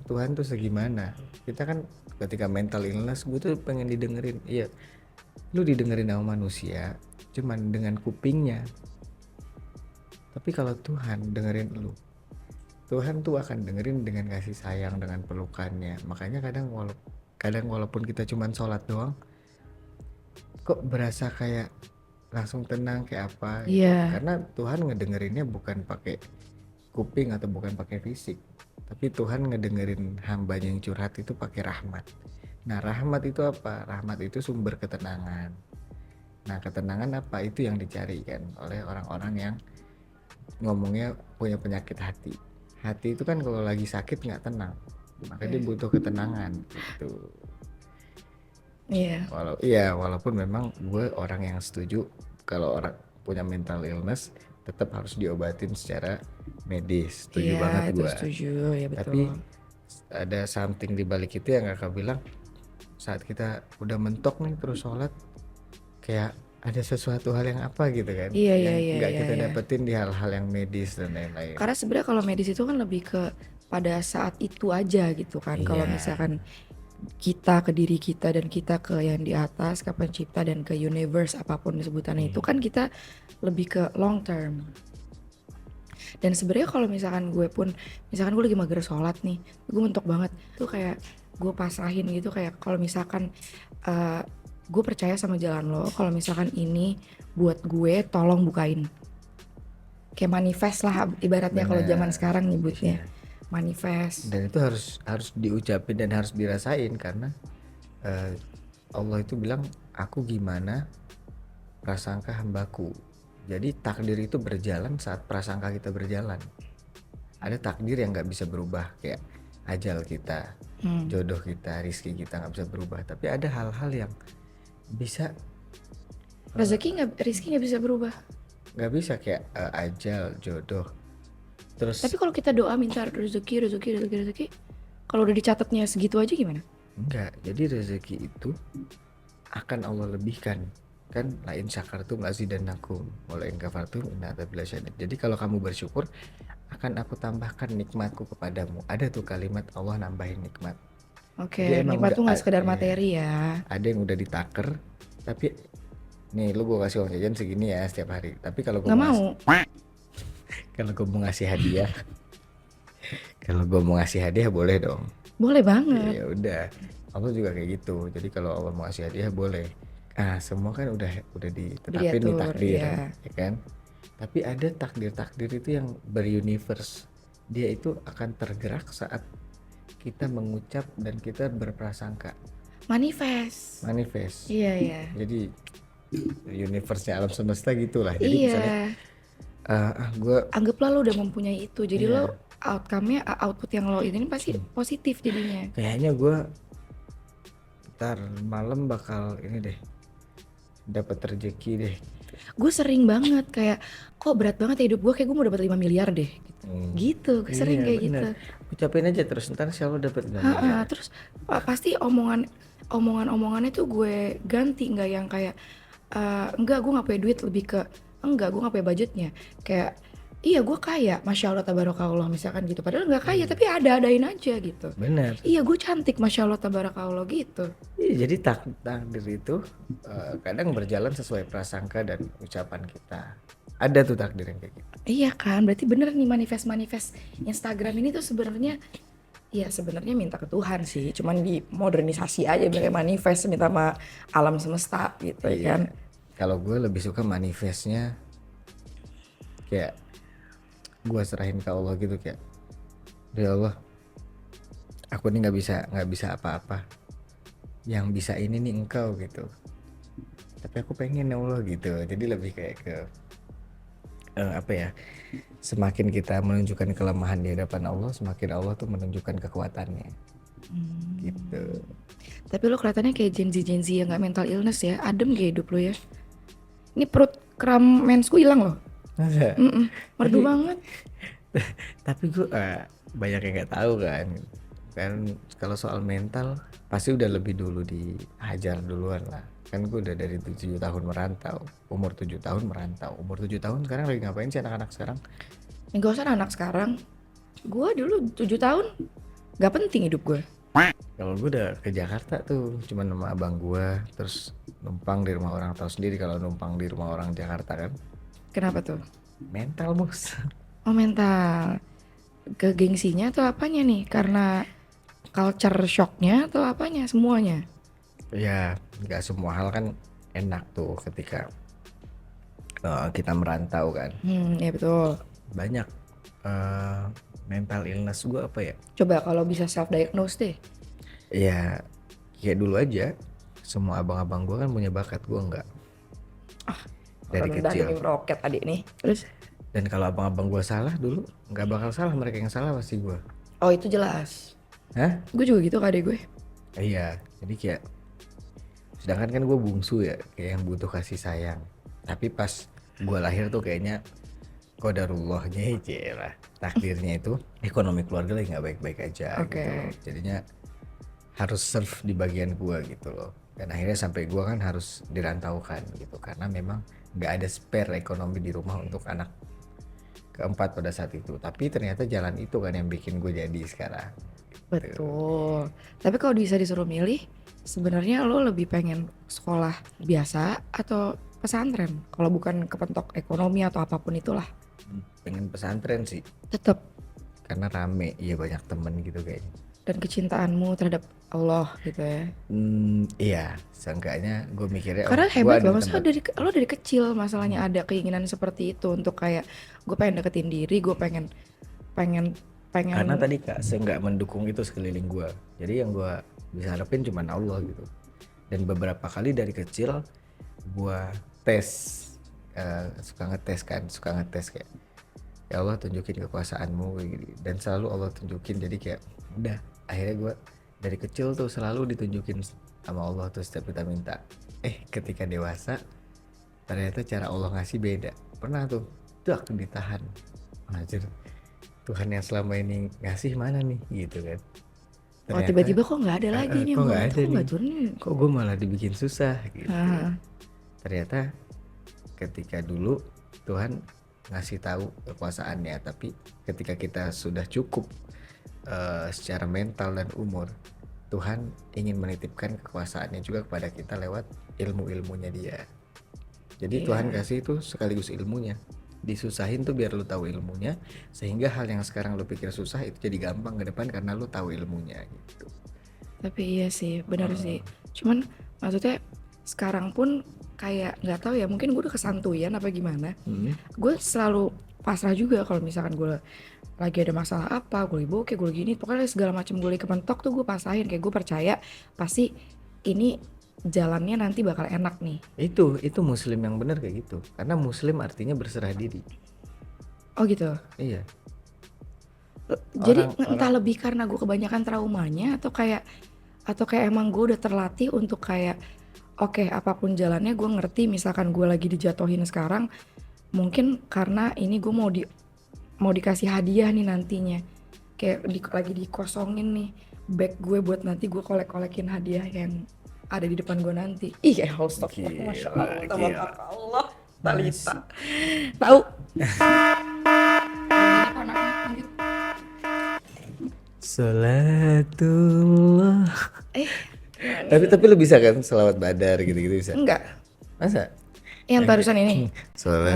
Speaker 1: Tuhan tuh segimana. Kita kan ketika mental illness gue tuh pengen didengerin. Iya, lu didengerin sama manusia cuman dengan kupingnya, tapi kalau Tuhan dengerin lu, Tuhan tuh akan dengerin dengan kasih sayang, dengan pelukannya. Makanya kadang walaupun kita cuman sholat doang, kok berasa kayak langsung tenang kayak apa gitu. Karena Tuhan ngedengerinnya bukan pakai kuping atau bukan pakai fisik, tapi Tuhan ngedengerin hambanya yang curhat itu pakai rahmat. Nah rahmat itu apa? Rahmat itu sumber ketenangan. Nah ketenangan apa? Itu yang dicari kan oleh orang-orang yang ngomongnya punya penyakit hati. Hati itu kan kalau lagi sakit nggak tenang, maka dia butuh ketenangan gitu. Walaupun memang gue orang yang setuju kalau orang punya mental illness tetap harus diobatin secara medis. Setuju banget gue.
Speaker 2: Setuju, ya betul.
Speaker 1: Tapi ada something di balik itu yang kakak bilang, saat kita udah mentok nih terus sholat, kayak ada sesuatu hal yang apa gitu kan, yang nggak kita dapetin di hal-hal yang medis dan lain-lain.
Speaker 2: Karena sebenarnya kalau medis itu kan lebih ke pada saat itu aja gitu kan. Kalau misalkan kita ke diri kita dan kita ke yang di atas, ke pencipta dan ke universe apapun sebutannya itu kan kita lebih ke long term. Dan sebenarnya kalau misalkan gue lagi mager sholat nih, gue mentok banget tuh, kayak gue pasrahin gitu, kayak kalau misalkan gue percaya sama jalan lo, kalau misalkan ini buat gue tolong bukain, kayak manifest lah ibaratnya kalau zaman sekarang nyebutnya. manifest.
Speaker 1: Dan itu harus diucapin dan harus dirasain karena eh, Allah itu bilang aku gimana prasangka hambaku. Jadi takdir itu berjalan saat prasangka kita berjalan. Ada takdir yang nggak bisa berubah kayak ajal kita, jodoh kita, rizki kita nggak bisa berubah. Tapi ada hal-hal yang bisa
Speaker 2: Rizki nggak bisa berubah.
Speaker 1: nggak bisa kayak ajal, jodoh. Terus
Speaker 2: Tapi kalau kita doa minta rezeki, kalau udah dicatatnya segitu aja gimana?
Speaker 1: enggak. Jadi rezeki itu akan Allah lebihkan. Kan lain syakartum lazidannakum wa lain kafartum inna adzabi lasyadid. Jadi kalau kamu bersyukur akan aku tambahkan nikmatku kepadamu. Ada tuh kalimat Allah nambahin nikmat.
Speaker 2: Oke,
Speaker 1: Jadi emang
Speaker 2: nikmat
Speaker 1: udah
Speaker 2: tuh nggak sekedar
Speaker 1: iya,
Speaker 2: materi ya.
Speaker 1: ada yang udah ditaker tapi nih lu gua kasih uang jajan segini ya setiap hari. Tapi kalau gua
Speaker 2: Nggak
Speaker 1: mau
Speaker 2: mau.
Speaker 1: kalau gua mau ngasih hadiah kalau gua mau ngasih hadiah boleh dong.
Speaker 2: Boleh banget.
Speaker 1: Ya udah. Allah juga kayak gitu. Jadi kalau Allah mau ngasih hadiah boleh. Ah, semua kan udah ditetapin di
Speaker 2: Diatur,
Speaker 1: takdir,
Speaker 2: ya.
Speaker 1: ya kan? Tapi ada takdir-takdir itu yang beruniverse. Dia itu akan tergerak saat kita mengucap dan kita berprasangka. Manifest.
Speaker 2: Iya, iya.
Speaker 1: Jadi universe-nya alam semesta gitulah. Jadi misalnya
Speaker 2: Iya.
Speaker 1: gue
Speaker 2: Anggaplah lo udah mempunyai itu. Jadi
Speaker 1: Iya.
Speaker 2: lo output yang lo ini pasti positif jadinya.
Speaker 1: kayaknya gue ntar malam bakal ini deh dapat rezeki deh.
Speaker 2: Gue sering banget kayak kok berat banget ya hidup gue, kayak gue mau dapat 5 miliar deh. Gitu, gue sering
Speaker 1: Iya,
Speaker 2: kayak
Speaker 1: bener.
Speaker 2: gitu.
Speaker 1: Ucapin aja terus ntar insya Allah dapat
Speaker 2: Ha-ha, terus pasti omongannya tuh gue ganti, nggak yang kayak enggak gue nggak punya duit, lebih ke enggak gue nggak punya budgetnya, kayak iya gue kaya masya Allah tabarakallah misalkan gitu, padahal nggak kaya tapi ada-adain aja gitu.
Speaker 1: Bener.
Speaker 2: Iya gue cantik masya Allah tabarakallah gitu.
Speaker 1: Iya, jadi takdir itu kadang berjalan sesuai prasangka dan ucapan kita. Ada tuh takdir yang kayak gitu.
Speaker 2: Iya kan, berarti bener nih manifest Instagram ini tuh sebenarnya ya sebenarnya minta ke Tuhan sih, cuman dimodernisasi aja pakai manifest, minta sama alam semesta gitu ya kan.
Speaker 1: Kalau gue lebih suka manifestnya kayak gue serahin ke Allah gitu, kayak ya Allah, aku ini nggak bisa apa-apa, yang bisa ini nih engkau gitu, tapi aku pengen ya Allah gitu. Jadi lebih kayak ke apa ya, semakin kita menunjukkan kelemahan di hadapan Allah, semakin Allah tuh menunjukkan kekuatannya gitu.
Speaker 2: Tapi lo kelihatannya kayak Gen Z yang nggak mental illness ya, adem kayak hidup lo ya. Ini perut kram mensku hilang loh.
Speaker 1: Masa?
Speaker 2: Merdu banget.
Speaker 1: Tapi gue banyak yang nggak tahu kan kalau soal mental pasti udah lebih dulu dihajar duluan lah. Kan gue udah dari 7 tahun merantau, umur 7 tahun merantau, umur 7 tahun sekarang lagi ngapain sih anak-anak sekarang?
Speaker 2: Gak usah anak sekarang. Gue dulu 7 tahun gak penting hidup gue.
Speaker 1: Kalau gue udah ke Jakarta tuh cuman sama abang gue, terus numpang di rumah orang. Tahu sendiri kalau numpang di rumah orang Jakarta kan
Speaker 2: Kenapa tuh?
Speaker 1: mental bos.
Speaker 2: Oh mental. Kegengsinya atau apanya nih? Karena culture shocknya atau apanya? Semuanya?
Speaker 1: Ya nggak semua hal kan enak tuh ketika kita merantau kan.
Speaker 2: Ya betul.
Speaker 1: Banyak mental illness gue apa ya?
Speaker 2: Coba kalau bisa self diagnose deh.
Speaker 1: Ya kayak dulu aja, semua abang-abang gue kan punya bakat, gue enggak. Dari kecil.
Speaker 2: Roket adik nih. Terus?
Speaker 1: Dan kalau abang-abang gue salah dulu, nggak bakal salah, mereka yang salah pasti gue.
Speaker 2: Oh itu jelas.
Speaker 1: Hah?
Speaker 2: Gue juga gitu ke adik gue.
Speaker 1: Iya, jadi kayak sedangkan kan gue bungsu ya, kayak yang butuh kasih sayang. Tapi pas gue lahir tuh kayaknya qadarullahnya aja lah, takdirnya itu ekonomi keluarga lagi nggak baik-baik aja gitu loh. Jadinya harus serve di bagian gue gitu loh. Dan akhirnya sampai gue kan harus dirantaukan gitu, karena memang nggak ada spare ekonomi di rumah untuk anak keempat pada saat itu. Tapi ternyata jalan itu kan yang bikin gue jadi sekarang.
Speaker 2: Betul. Tapi kalau bisa disuruh milih, sebenarnya lo lebih pengen sekolah biasa atau pesantren? Kalau bukan kepentok ekonomi atau apapun itulah.
Speaker 1: Pengen pesantren sih.
Speaker 2: Tetap.
Speaker 1: Karena rame, iya banyak temen gitu kayaknya.
Speaker 2: Dan kecintaanmu terhadap Allah gitu ya.
Speaker 1: Iya, seenggaknya gue mikirnya
Speaker 2: Karena
Speaker 1: gua
Speaker 2: hebat
Speaker 1: ada
Speaker 2: loh,
Speaker 1: di
Speaker 2: maksudnya
Speaker 1: tempat.
Speaker 2: lo dari kecil masalahnya ada keinginan seperti itu untuk kayak gue pengen deketin diri, gue pengen
Speaker 1: Karena
Speaker 2: pengen.
Speaker 1: tadi Kak, nggak mendukung itu sekeliling gua. Jadi yang gua bisa harapin cuman Allah gitu. Dan beberapa kali dari kecil gua tes, suka ngetes kayak ya Allah tunjukin kekuasaanmu kayak gini. Dan selalu Allah tunjukin, jadi kayak udah akhirnya gua dari kecil tuh selalu ditunjukin sama Allah tuh setiap kita minta. Ketika dewasa ternyata cara Allah ngasih beda. Pernah tuh ditahan. Anjir, Tuhan yang selama ini ngasih mana nih gitu kan.
Speaker 2: Oh
Speaker 1: Ternyata
Speaker 2: tiba-tiba kok nggak ada lagi nih
Speaker 1: kok
Speaker 2: yang gue
Speaker 1: nggak
Speaker 2: minta,
Speaker 1: ada
Speaker 2: kok
Speaker 1: nih,
Speaker 2: nggak turun nih.
Speaker 1: kok gue malah dibikin susah gitu.
Speaker 2: Ah,
Speaker 1: Ternyata ketika dulu Tuhan ngasih tahu kekuasaannya, tapi ketika kita sudah cukup secara mental dan umur, Tuhan ingin menitipkan kekuasaannya juga kepada kita lewat ilmu-ilmunya dia. Jadi Tuhan
Speaker 2: iya.
Speaker 1: kasih itu sekaligus ilmunya. Disusahin tuh biar lu tahu ilmunya, sehingga hal yang sekarang lu pikir susah itu jadi gampang ke depan karena lu tahu ilmunya gitu.
Speaker 2: Tapi iya sih, benar sih. Cuman maksudnya sekarang pun kayak nggak tahu ya, mungkin gue udah kesantuyan apa gimana. Gue selalu pasrah juga kalau misalkan gue lagi ada masalah apa, gue lagi bokeh, gue lagi gini, pokoknya segala macam gue lagi kepentok tuh gue pasrahin, kayak gue percaya pasti ini jalannya nanti bakal enak nih.
Speaker 1: Itu muslim yang benar kayak gitu. Karena muslim artinya berserah diri.
Speaker 2: Oh gitu.
Speaker 1: Iya.
Speaker 2: Jadi
Speaker 1: Orang
Speaker 2: entah lebih karena gue kebanyakan traumanya atau kayak emang gue udah terlatih untuk kayak oke, apapun jalannya gue ngerti, misalkan gue lagi dijatuhin sekarang, mungkin karena ini gue mau dikasih hadiah nih nantinya, kayak lagi dikosongin nih bag gue buat nanti gue kolek-kolekin hadiah yang ada di depan gue nanti. Ih, astagfirullah, masya Allah, tabarakallah, Talita. Tahu?
Speaker 1: Salatullah. Tapi lu bisa kan selawat badar gitu-gitu bisa?
Speaker 2: Enggak.
Speaker 1: Masa?
Speaker 2: Yang barusan ini.
Speaker 1: Salatullah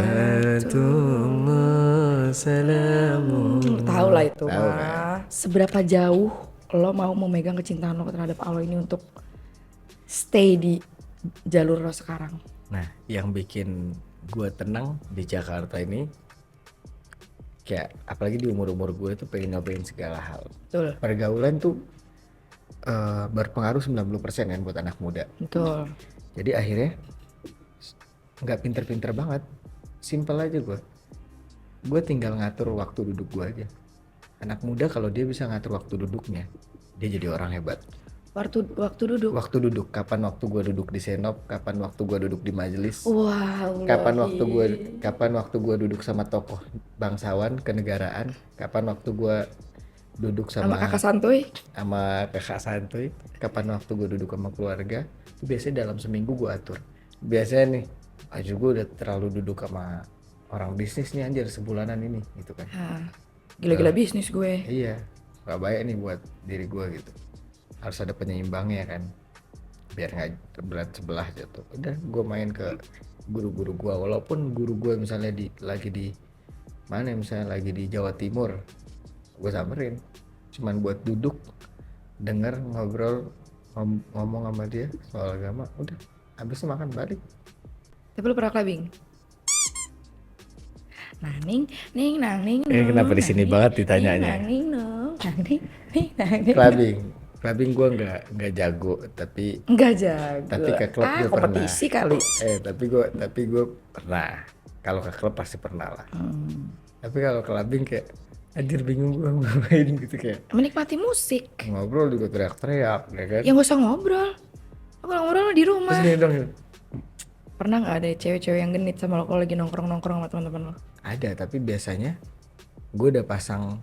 Speaker 1: salamun.
Speaker 2: Tahu lah itu
Speaker 1: Tahu
Speaker 2: mah.
Speaker 1: kan?
Speaker 2: Seberapa jauh lo mau memegang kecintaan lo terhadap Allah ini untuk stay di jalur lo sekarang?
Speaker 1: Nah, yang bikin gue tenang di Jakarta ini, kayak apalagi di umur-umur gue tuh pengen nyobain segala hal.
Speaker 2: Betul.
Speaker 1: Pergaulan tuh berpengaruh 90% kan buat anak muda.
Speaker 2: Betul.
Speaker 1: Jadi akhirnya nggak pinter-pinter banget, simple aja gue tinggal ngatur waktu duduk gue aja. Anak muda kalau dia bisa ngatur waktu duduknya, dia jadi orang hebat.
Speaker 2: Waktu duduk.
Speaker 1: Waktu duduk, kapan waktu gue duduk di senop, kapan waktu gue duduk di majelis,
Speaker 2: Wah,
Speaker 1: kapan waktu gue duduk sama tokoh bangsawan kenegaraan, kapan waktu gue duduk
Speaker 2: sama kakak santuy.
Speaker 1: Kapan waktu gue duduk sama keluarga. Itu biasanya dalam seminggu gue atur. Biasanya nih, gue udah terlalu duduk sama orang bisnis nih anjir sebulanan ini gitu kan.
Speaker 2: Gila-gila bisnis gue.
Speaker 1: Iya, gak baik nih buat diri gue gitu. Harus ada penyeimbangnya kan, biar nggak berat sebelah jatuh. Udah gue main ke guru-guru gue, walaupun guru gue misalnya lagi di mana, misalnya lagi di Jawa Timur, gue samperin cuman buat duduk denger ngobrol ngomong sama dia soal agama, udah habis itu makan balik.
Speaker 2: Tapi lu pernah clubbing? Naning.
Speaker 1: Kenapa di sini banget ditanyanya? Clubbing gue nggak jago, tapi ke klub gue pernah.
Speaker 2: Kompetisi kali.
Speaker 1: Tapi gue pernah. Kalau ke klub pasti pernah lah. Tapi kalau clubbing kayak anjir bingung gue ngapain gitu, kayak
Speaker 2: Menikmati musik.
Speaker 1: ngobrol juga teriak-teriak ya kan.
Speaker 2: Ya gak usah ngobrol. Ngobrol di rumah.
Speaker 1: Terus gini dong,
Speaker 2: Pernah gak ada cewek-cewek yang genit sama lo kalau lagi nongkrong-nongkrong sama teman-teman lo?
Speaker 1: ada, tapi biasanya gue udah pasang.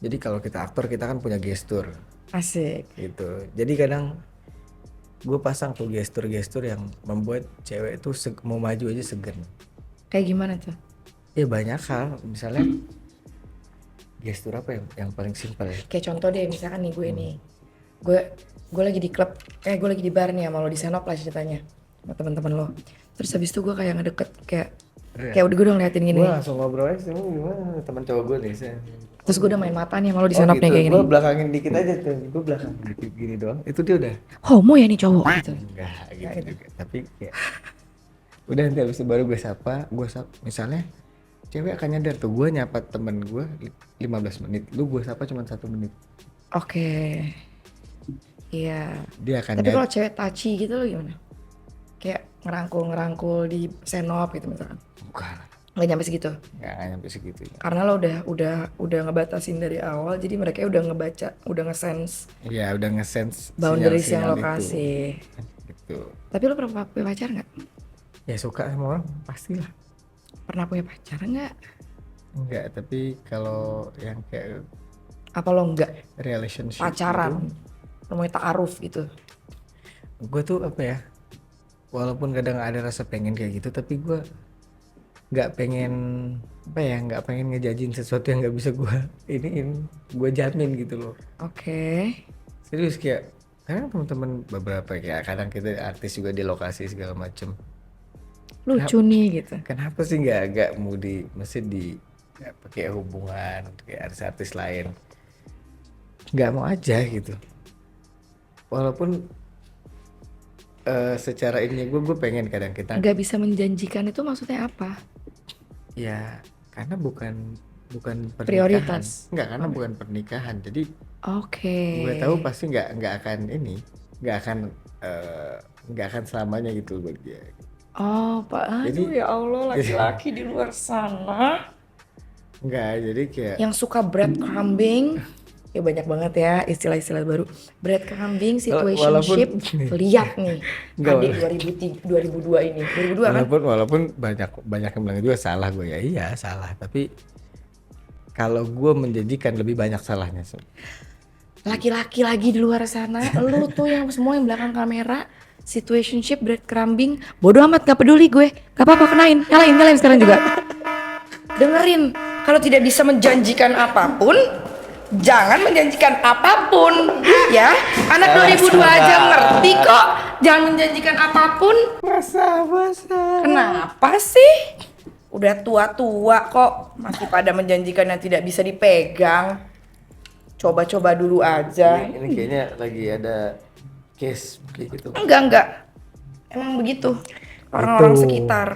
Speaker 1: Jadi kalau kita aktor kita kan punya gestur
Speaker 2: Asik.
Speaker 1: gitu. Jadi kadang gue pasang tuh gestur-gestur yang membuat cewek itu mau maju aja segan.
Speaker 2: Kayak gimana tuh?
Speaker 1: Ya banyak hal, misalnya gestur apa yang paling simpel ya?
Speaker 2: Kayak contoh deh, misalkan nih gue nih, gue lagi di klub, gue lagi di bar nih sama lo, di senop lah ceritanya sama teman-teman lo. Terus habis itu gue kayak ngedeket, kayak udah gue udah ngeliatin gini.
Speaker 1: Gue langsung ngobrol aja, gimana teman cowok gue nih.
Speaker 2: Terus gue udah main mata nih sama lo di senop nih kayak gini.
Speaker 1: Gue belakangin dikit aja tuh, gue belakangin dikit gini doang, itu dia udah
Speaker 2: Homo ya nih cowok gitu.
Speaker 1: enggak gitu juga. Tapi kayak udah nanti habis itu baru gue sapa misalnya cewek akan nyadar tuh gue nyapa temen gue 15 menit, lu gue sapa cuma 1 menit,
Speaker 2: Oke. Iya.
Speaker 1: dia akan
Speaker 2: Tapi kalau cewek touchy gitu lo gimana? Kayak ngerangkul di senop gitu misalkan.
Speaker 1: bukan,
Speaker 2: Nggak nyampe segitu.
Speaker 1: nggak nyampe segitunya.
Speaker 2: Karena lo udah ngebatasin dari awal, jadi mereka udah ngebaca, udah nge-sense
Speaker 1: Ya udah nge-sense
Speaker 2: boundaries yang
Speaker 1: sinyal-sinyal
Speaker 2: lo
Speaker 1: itu
Speaker 2: kasih.
Speaker 1: gitu.
Speaker 2: Tapi lo pernah punya pacar nggak?
Speaker 1: Ya suka sama orang pastilah.
Speaker 2: Pernah punya pacar nggak?
Speaker 1: Enggak, tapi kalau yang kayak
Speaker 2: Apa lo nggak
Speaker 1: relationship
Speaker 2: pacaran? Lo mau ta'aruf gitu?
Speaker 1: gue tuh apa ya, walaupun kadang ada rasa pengen kayak gitu, tapi gue nggak pengen apa ya, nggak pengen ngejajin sesuatu yang nggak bisa gue gue jamin gitu loh.
Speaker 2: Oke.
Speaker 1: Serius, kayak kadang teman-teman beberapa kayak kadang kita artis juga di lokasi segala macem,
Speaker 2: Lucu nih gitu.
Speaker 1: kenapa sih nggak mau mesti di ya, pakai hubungan kayak artis-artis lain, nggak mau aja gitu. Walaupun secara ini gue pengen kadang kita
Speaker 2: Nggak bisa menjanjikan itu maksudnya apa?
Speaker 1: ya karena bukan pernikahan.
Speaker 2: Prioritas.
Speaker 1: Enggak, karena bukan pernikahan, jadi
Speaker 2: Oke.
Speaker 1: gue tahu pasti nggak akan ini, nggak akan nggak akan selamanya gitu buat dia.
Speaker 2: Oh, Pak. Aduh
Speaker 1: Jadi
Speaker 2: ya Allah, laki-laki di luar sana
Speaker 1: nggak, jadi kayak
Speaker 2: yang suka breadcrumbing. Ya banyak banget ya istilah-istilah baru. Breadcrumbing, situationship.
Speaker 1: walaupun
Speaker 2: Lihat nih.
Speaker 1: Nggak,
Speaker 2: Adik 2002 ini. 2002 kan?
Speaker 1: walaupun banyak yang bilang juga salah gue, ya iya salah, tapi kalau gue menjanjikan lebih banyak salahnya.
Speaker 2: Laki-laki lagi di luar sana. Lu tuh yang semua yang belakang kamera. Situationship, breadcrumbing. Bodoh amat, gak peduli gue. Gak apa-apa, kenain. Nyalain sekarang juga. Dengerin. Kalau tidak bisa menjanjikan apapun, jangan menjanjikan apapun. Ya, anak 2002 aja ngerti kok. Jangan menjanjikan apapun.
Speaker 1: Masa
Speaker 2: Kenapa sih? Udah tua-tua kok masih pada menjanjikan yang tidak bisa dipegang. Coba-coba dulu aja.
Speaker 1: ini kayaknya lagi ada case kayak gitu.
Speaker 2: Enggak. Emang begitu. Orang-orang
Speaker 1: Itu.
Speaker 2: sekitar.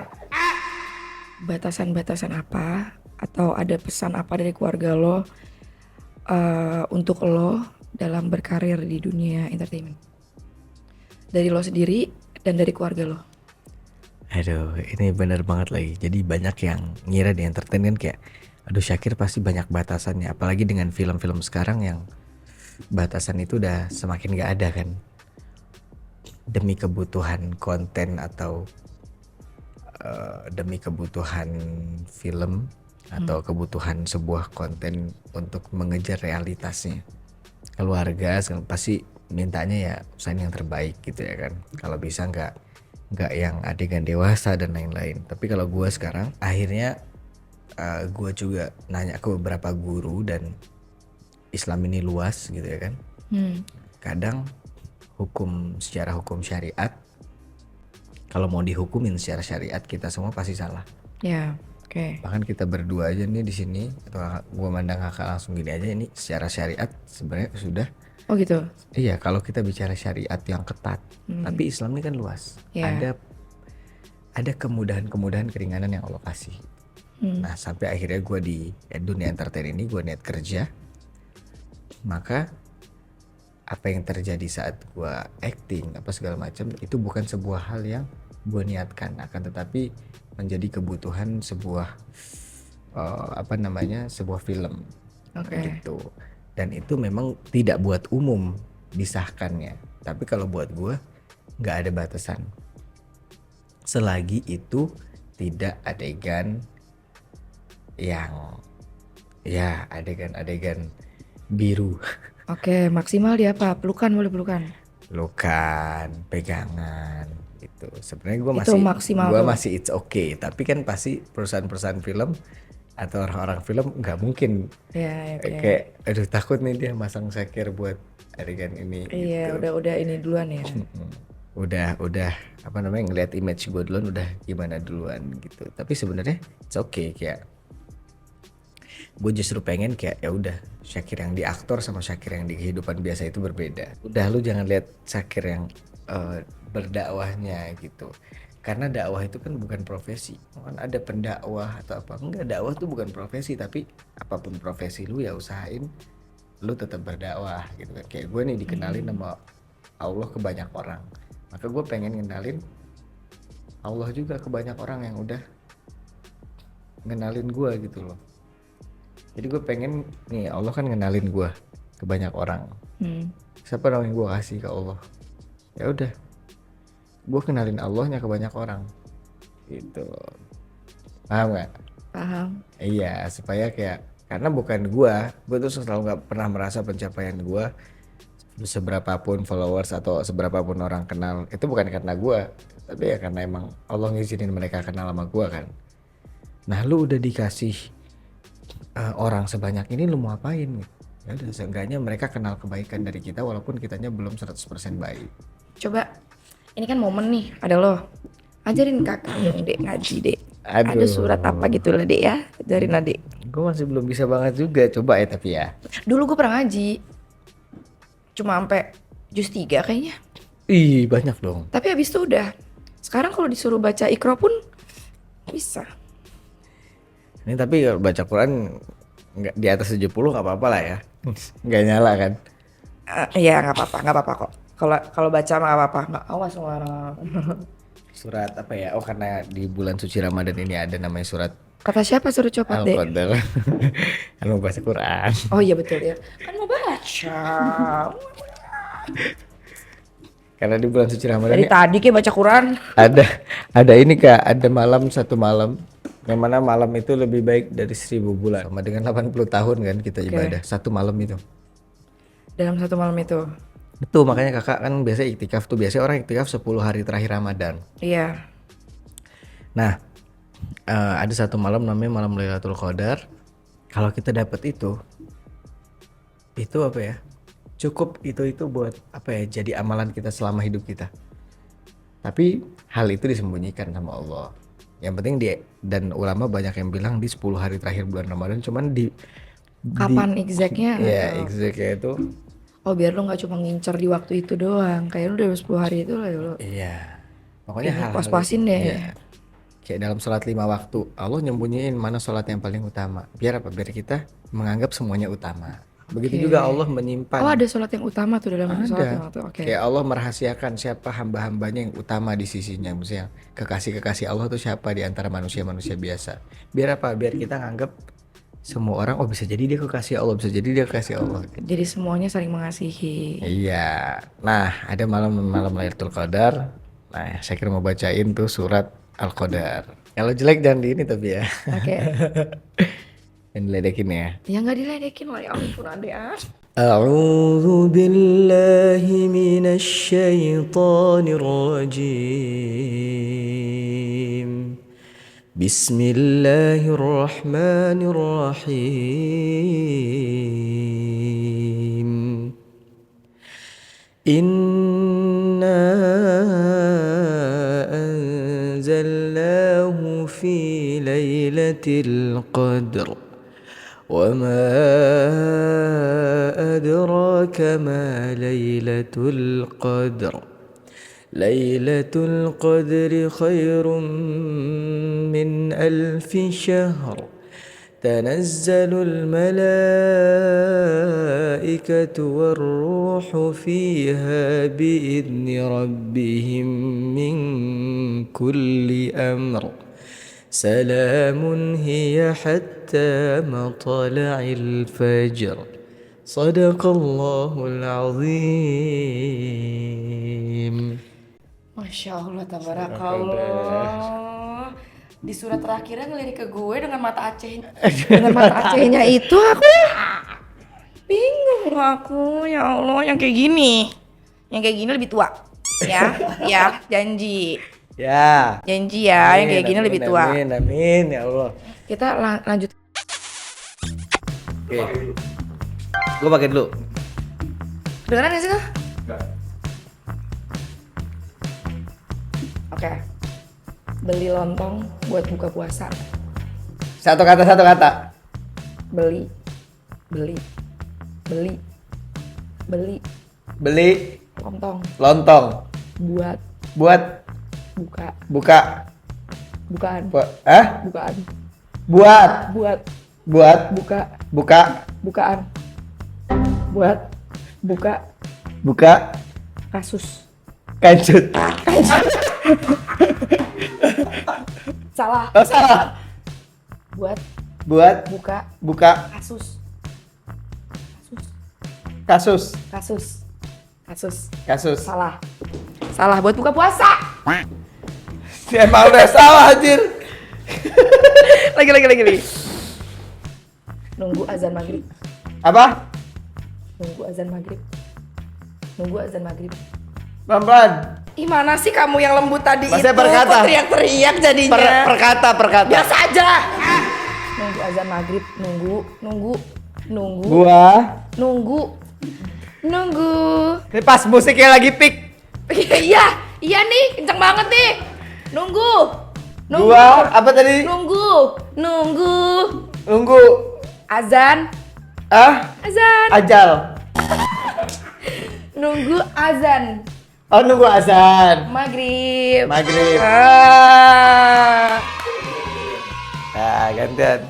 Speaker 2: Batasan-batasan apa? Atau ada pesan apa dari keluarga lo untuk lo dalam berkarir di dunia entertainment? Dari lo sendiri dan dari keluarga lo.
Speaker 1: Aduh, ini bener banget lagi. Jadi banyak yang ngira di entertain kan kayak, aduh Syakir pasti banyak batasannya. Apalagi dengan film-film sekarang yang batasan itu udah semakin gak ada kan. Demi kebutuhan konten atau demi kebutuhan film atau kebutuhan sebuah konten untuk mengejar realitasnya. Keluarga pasti mintanya ya usahain yang terbaik gitu ya kan. Kalau bisa nggak yang adegan dewasa dan lain-lain. Tapi kalau gue sekarang akhirnya gue juga nanya ke beberapa guru, dan Islam ini luas gitu ya kan. Kadang secara hukum syariat, kalau mau dihukumin secara syariat kita semua pasti salah.
Speaker 2: Ya, oke.
Speaker 1: Bahkan kita berdua aja nih di sini, atau gue mandang kakak langsung gini aja, ini secara syariat sebenarnya sudah.
Speaker 2: Oh gitu.
Speaker 1: Iya, kalau kita bicara syariat yang ketat, tapi Islam ini kan luas.
Speaker 2: Ya.
Speaker 1: Ada kemudahan-kemudahan, keringanan yang Allah kasih. Nah, sampai akhirnya gue di dunia entertain ini gue niat kerja. Maka apa yang terjadi saat gue acting apa segala macam itu bukan sebuah hal yang gue niatkan, akan tetapi menjadi kebutuhan sebuah sebuah film. Gitu. Dan itu memang tidak buat umum disahkannya, tapi kalau buat gue nggak ada batasan selagi itu tidak adegan yang ya adegan biru.
Speaker 2: Oke, maksimal di apa? Pelukan, boleh pelukan.
Speaker 1: Pelukan, pegangan gitu. Sebenarnya gue
Speaker 2: Itu maksimal tuh.
Speaker 1: masih it's okay, tapi kan pasti perusahaan-perusahaan film atau orang-orang film nggak mungkin
Speaker 2: Ya, oke.
Speaker 1: kayak aduh takut nih dia masang Syakir buat adegan ini.
Speaker 2: Iya,
Speaker 1: gitu.
Speaker 2: udah ini duluan ya.
Speaker 1: Udah ngelihat image gue duluan udah gimana duluan gitu. Tapi sebenarnya it's okay, kayak gue justru pengen kayak ya udah Syakir yang di aktor sama Syakir yang di kehidupan biasa itu berbeda. Udah lu jangan lihat Syakir yang berdakwahnya gitu. Karena dakwah itu kan bukan profesi. Kan ada pendakwah atau apa. Enggak, dakwah tuh bukan profesi, tapi apapun profesi lu ya usahain lu tetap berdakwah gitu kan. Kayak gue nih dikenalin sama Allah ke banyak orang. Maka gue pengen ngenalin Allah juga ke banyak orang yang udah ngenalin gue gitu loh. Jadi gue pengen nih, Allah kan ngenalin gue ke banyak orang. Siapa dong yang gue kasih ke Allah? Ya udah, gue kenalin Allahnya ke banyak orang gitu. Paham gak?
Speaker 2: Paham.
Speaker 1: Iya, supaya kayak, karena bukan gue tuh selalu nggak pernah merasa pencapaian gue seberapapun followers atau seberapapun orang kenal itu bukan karena gue, tapi ya karena emang Allah ngizinin mereka kenal sama gue kan. Nah lu udah dikasih orang sebanyak ini, lu mau apain gitu? Ya udah, seenggaknya mereka kenal kebaikan dari kita walaupun kitanya belum 100% baik.
Speaker 2: Coba, ini kan momen nih, ada lo. Ajarin kakak dong dek, ngaji dek.
Speaker 1: Aduh.
Speaker 2: Ada surat apa gitu lah dek ya, ajarin adek.
Speaker 1: Gue masih belum bisa banget juga, coba ya tapi ya.
Speaker 2: Dulu gue pernah ngaji, cuma sampai juz 3 kayaknya.
Speaker 1: Ih banyak dong.
Speaker 2: Tapi habis itu udah. Sekarang kalau disuruh baca Iqra pun bisa.
Speaker 1: Ini tapi kalau baca Quran nggak di atas 70 nggak apa-apa lah ya. Nggak nyala kan?
Speaker 2: Iya nggak apa-apa kok. Kalau baca mah nggak apa-apa, nggak awas sama orang.
Speaker 1: Surat apa ya? Oh karena di bulan suci Ramadan ini ada namanya surat
Speaker 2: Kata siapa suruh copot dek?
Speaker 1: Al-Qadar. Kan mau baca Quran.
Speaker 2: Oh iya betul ya. Kan mau baca.
Speaker 1: Karena di bulan suci Ramadan
Speaker 2: Dari
Speaker 1: ini
Speaker 2: tadi kayak baca Quran.
Speaker 1: ada ini Kak, ada malam, satu malam yang mana malam itu lebih baik dari 1000 bulan. Sama dengan 80 tahun kan kita ibadah. Satu malam itu.
Speaker 2: Dalam satu malam itu.
Speaker 1: Betul, makanya kakak kan biasa iktikaf tuh. Biasanya orang iktikaf 10 hari terakhir Ramadan.
Speaker 2: Iya.
Speaker 1: Nah, ada satu malam namanya malam Lailatul Qadar. Kalau kita dapat itu apa ya? Cukup itu buat apa ya? Jadi amalan kita selama hidup kita. Tapi hal itu disembunyikan sama Allah. Yang penting dan ulama banyak yang bilang di 10 hari terakhir bulan Ramadan, cuman
Speaker 2: Kapan exactnya?
Speaker 1: Ya, exactnya itu.
Speaker 2: Oh biar lo nggak cuma ngincer di waktu itu doang. Kayak lo udah 10 hari itu lah lo.
Speaker 1: Iya. Pokoknya
Speaker 2: Kayaknya
Speaker 1: hal-hal
Speaker 2: pas-pasin deh.
Speaker 1: Iya. Kayak dalam sholat 5 waktu, Allah nyembunyiin mana sholat yang paling utama. Biar apa? Biar kita menganggap semuanya utama. Begitu juga Allah menyimpan.
Speaker 2: Oh ada sholat yang utama tuh dalam sholat yang waktu. Oke.
Speaker 1: Kayak Allah merahasiakan siapa hamba-hambanya yang utama di sisinya. Misalnya kekasih-kekasih Allah tuh siapa di antara manusia-manusia biasa. Biar apa? Biar kita nganggap semua orang, oh bisa jadi dia kekasih Allah, bisa jadi dia kekasih Allah.
Speaker 2: Jadi semuanya saling mengasihi.
Speaker 1: Iya. Nah, ada malam Lailatul Qadar. Nah, saya kira mau bacain tuh surat Al-Qadar. Kalau jelek jangan di ini tapi ya.
Speaker 2: Oke.
Speaker 1: Jangan diledekin ya.
Speaker 2: Ya nggak diledekin lah, ya ampun adek ah.
Speaker 1: A'udzu billahi minasy syaithanir rajim. Bismillahirrahmanirrahim. Inna anzalnahu fi lailatul qadr. Wa ma adraka ma lailatul qadr. Lailatul qadri khairum min alfi syahr. Tanazzalul malaikatu warruhu fiha biidni rabbihim min kulli amr. Salamun hiya hatta matla'il fajr. Sadaqallahul azim.
Speaker 2: Masya Allah, tabarakallah. Di surat terakhirnya ngelirik ke gue dengan mata Aceh. Dengan mata Acehnya itu aku bingung aku. Ya Allah, yang kayak gini. Yang kayak gini lebih tua. Ya, ya, janji.
Speaker 1: Ya.
Speaker 2: Janji ya, yang kayak gini lebih tua.
Speaker 1: Amin, amin, ya Allah.
Speaker 2: Kita lanjut.
Speaker 1: Oke. Gue pakai dulu.
Speaker 2: Dengeran gak sih lo? Oke. Beli lontong buat buka puasa.
Speaker 1: Satu kata.
Speaker 2: Beli. Beli
Speaker 1: Beli
Speaker 2: lontong
Speaker 1: lontong
Speaker 2: buat
Speaker 1: buat
Speaker 2: Buka.
Speaker 1: Buka.
Speaker 2: Bukaan.
Speaker 1: Buat.
Speaker 2: Buat.
Speaker 1: Buat.
Speaker 2: Buka.
Speaker 1: Buka.
Speaker 2: Bukaan. Buat. Buka.
Speaker 1: Buka.
Speaker 2: Kasus.
Speaker 1: Kancut.
Speaker 2: Salah.
Speaker 1: Oh, salah.
Speaker 2: Buat.
Speaker 1: Buat.
Speaker 2: Buka.
Speaker 1: Buka.
Speaker 2: Kasus.
Speaker 1: Kasus. Kasus.
Speaker 2: Salah. Salah buat buka puasa.
Speaker 1: Emang udah salah anjir.
Speaker 2: Lagi. Nunggu azan maghrib.
Speaker 1: Apa?
Speaker 2: Nunggu azan maghrib.
Speaker 1: Pelan-pelan.
Speaker 2: Ih, mana sih kamu yang lembut tadi
Speaker 1: Maksudnya
Speaker 2: itu?
Speaker 1: perkata.
Speaker 2: Kok teriak-teriak jadinya?
Speaker 1: Perkata.
Speaker 2: Biasa aja. Nunggu azan maghrib. Nunggu. Nunggu.
Speaker 1: Ini pas musiknya lagi peak.
Speaker 2: Iya nih, kenceng banget nih. Nunggu.
Speaker 1: Apa tadi?
Speaker 2: Nunggu. Azan. Azan.
Speaker 1: Ajal.
Speaker 2: Nunggu azan.
Speaker 1: Oh, nunggu azan.
Speaker 2: Maghrib.
Speaker 1: Gantian.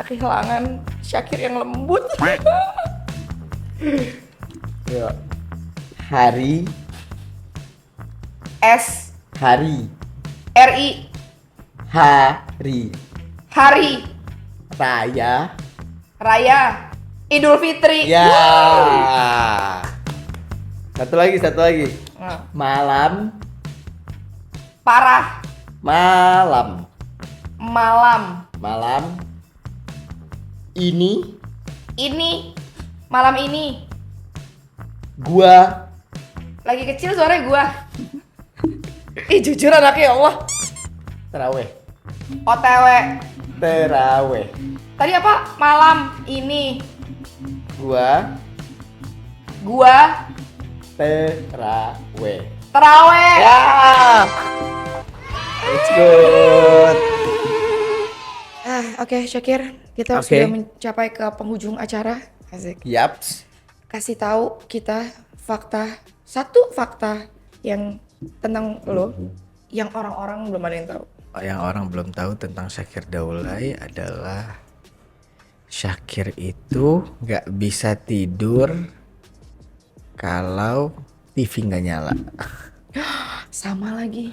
Speaker 2: Kehilangan Syakir yang lembut.
Speaker 1: Yuk. Hari.
Speaker 2: S.
Speaker 1: Hari.
Speaker 2: RI.
Speaker 1: Hari. Raya.
Speaker 2: Idul Fitri.
Speaker 1: Ya. Satu lagi. Malam.
Speaker 2: Parah.
Speaker 1: Malam.
Speaker 2: Malam ini.
Speaker 1: Gua.
Speaker 2: Lagi kecil suaranya gua. Ih, jujur anaknya, ya Allah.
Speaker 1: Terawih.
Speaker 2: OTW.
Speaker 1: Terawih.
Speaker 2: Tadi apa? Malam ini.
Speaker 1: Gua. Terawih.
Speaker 2: Terawih.
Speaker 1: Ya. It's good.
Speaker 2: Oke, Syakir, kita
Speaker 1: Oke.
Speaker 2: sudah mencapai ke penghujung acara. Asik.
Speaker 1: Yaps.
Speaker 2: Kasih tahu kita satu fakta yang tentang lo yang orang-orang belum ada yang tahu.
Speaker 1: Yang orang belum tahu tentang Syakir Daulay adalah Syakir itu nggak bisa tidur kalau TV nggak nyala.
Speaker 2: Sama lagi.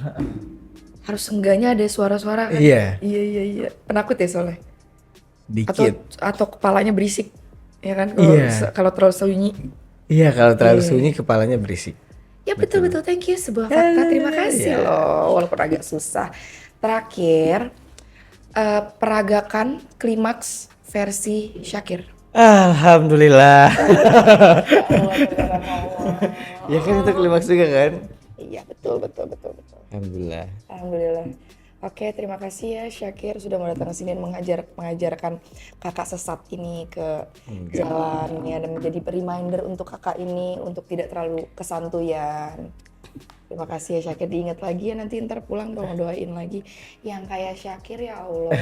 Speaker 2: Harus enggaknya ada suara-suara kan?
Speaker 1: Iya.
Speaker 2: Iya. Penakut ya soalnya.
Speaker 1: Dikit.
Speaker 2: Atau kepalanya berisik. Ya kan?
Speaker 1: Iya.
Speaker 2: Kalau terlalu sunyi.
Speaker 1: Iya, kalau terlalu
Speaker 2: Iya.
Speaker 1: sunyi kepalanya berisik.
Speaker 2: Ya betul. Thank you, sebuah fakta. Terima kasih
Speaker 1: Iya.
Speaker 2: loh, walaupun agak susah. Terakhir, peragakan klimaks versi Syakir.
Speaker 1: Alhamdulillah. Ya kan itu klimaks juga kan?
Speaker 2: Iya, betul.
Speaker 1: Alhamdulillah.
Speaker 2: Oke, terima kasih ya Syakir sudah mau datang ke sini dan mengajarkan kakak sesat ini ke jalan ya, dan menjadi reminder untuk kakak ini untuk tidak terlalu kesantuyan. Terima kasih ya Syakir, diingat lagi ya nanti ntar pulang tolong doain lagi yang kayak Syakir ya Allah.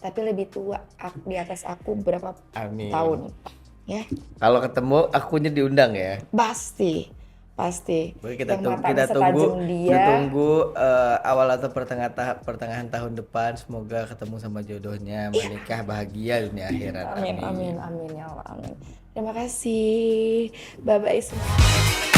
Speaker 2: Tapi lebih tua di atas aku berapa
Speaker 1: Amin.
Speaker 2: tahun ya.
Speaker 1: Kalau ketemu akunya diundang ya.
Speaker 2: Pasti.
Speaker 1: Kita
Speaker 2: Yang matanya
Speaker 1: tunggu
Speaker 2: setajam dia.
Speaker 1: Awal atau pertengahan tahun depan, semoga ketemu sama jodohnya, menikah bahagia dunia akhirat.
Speaker 2: Amin ya Allah, amin. Terima kasih. Bye bye semua.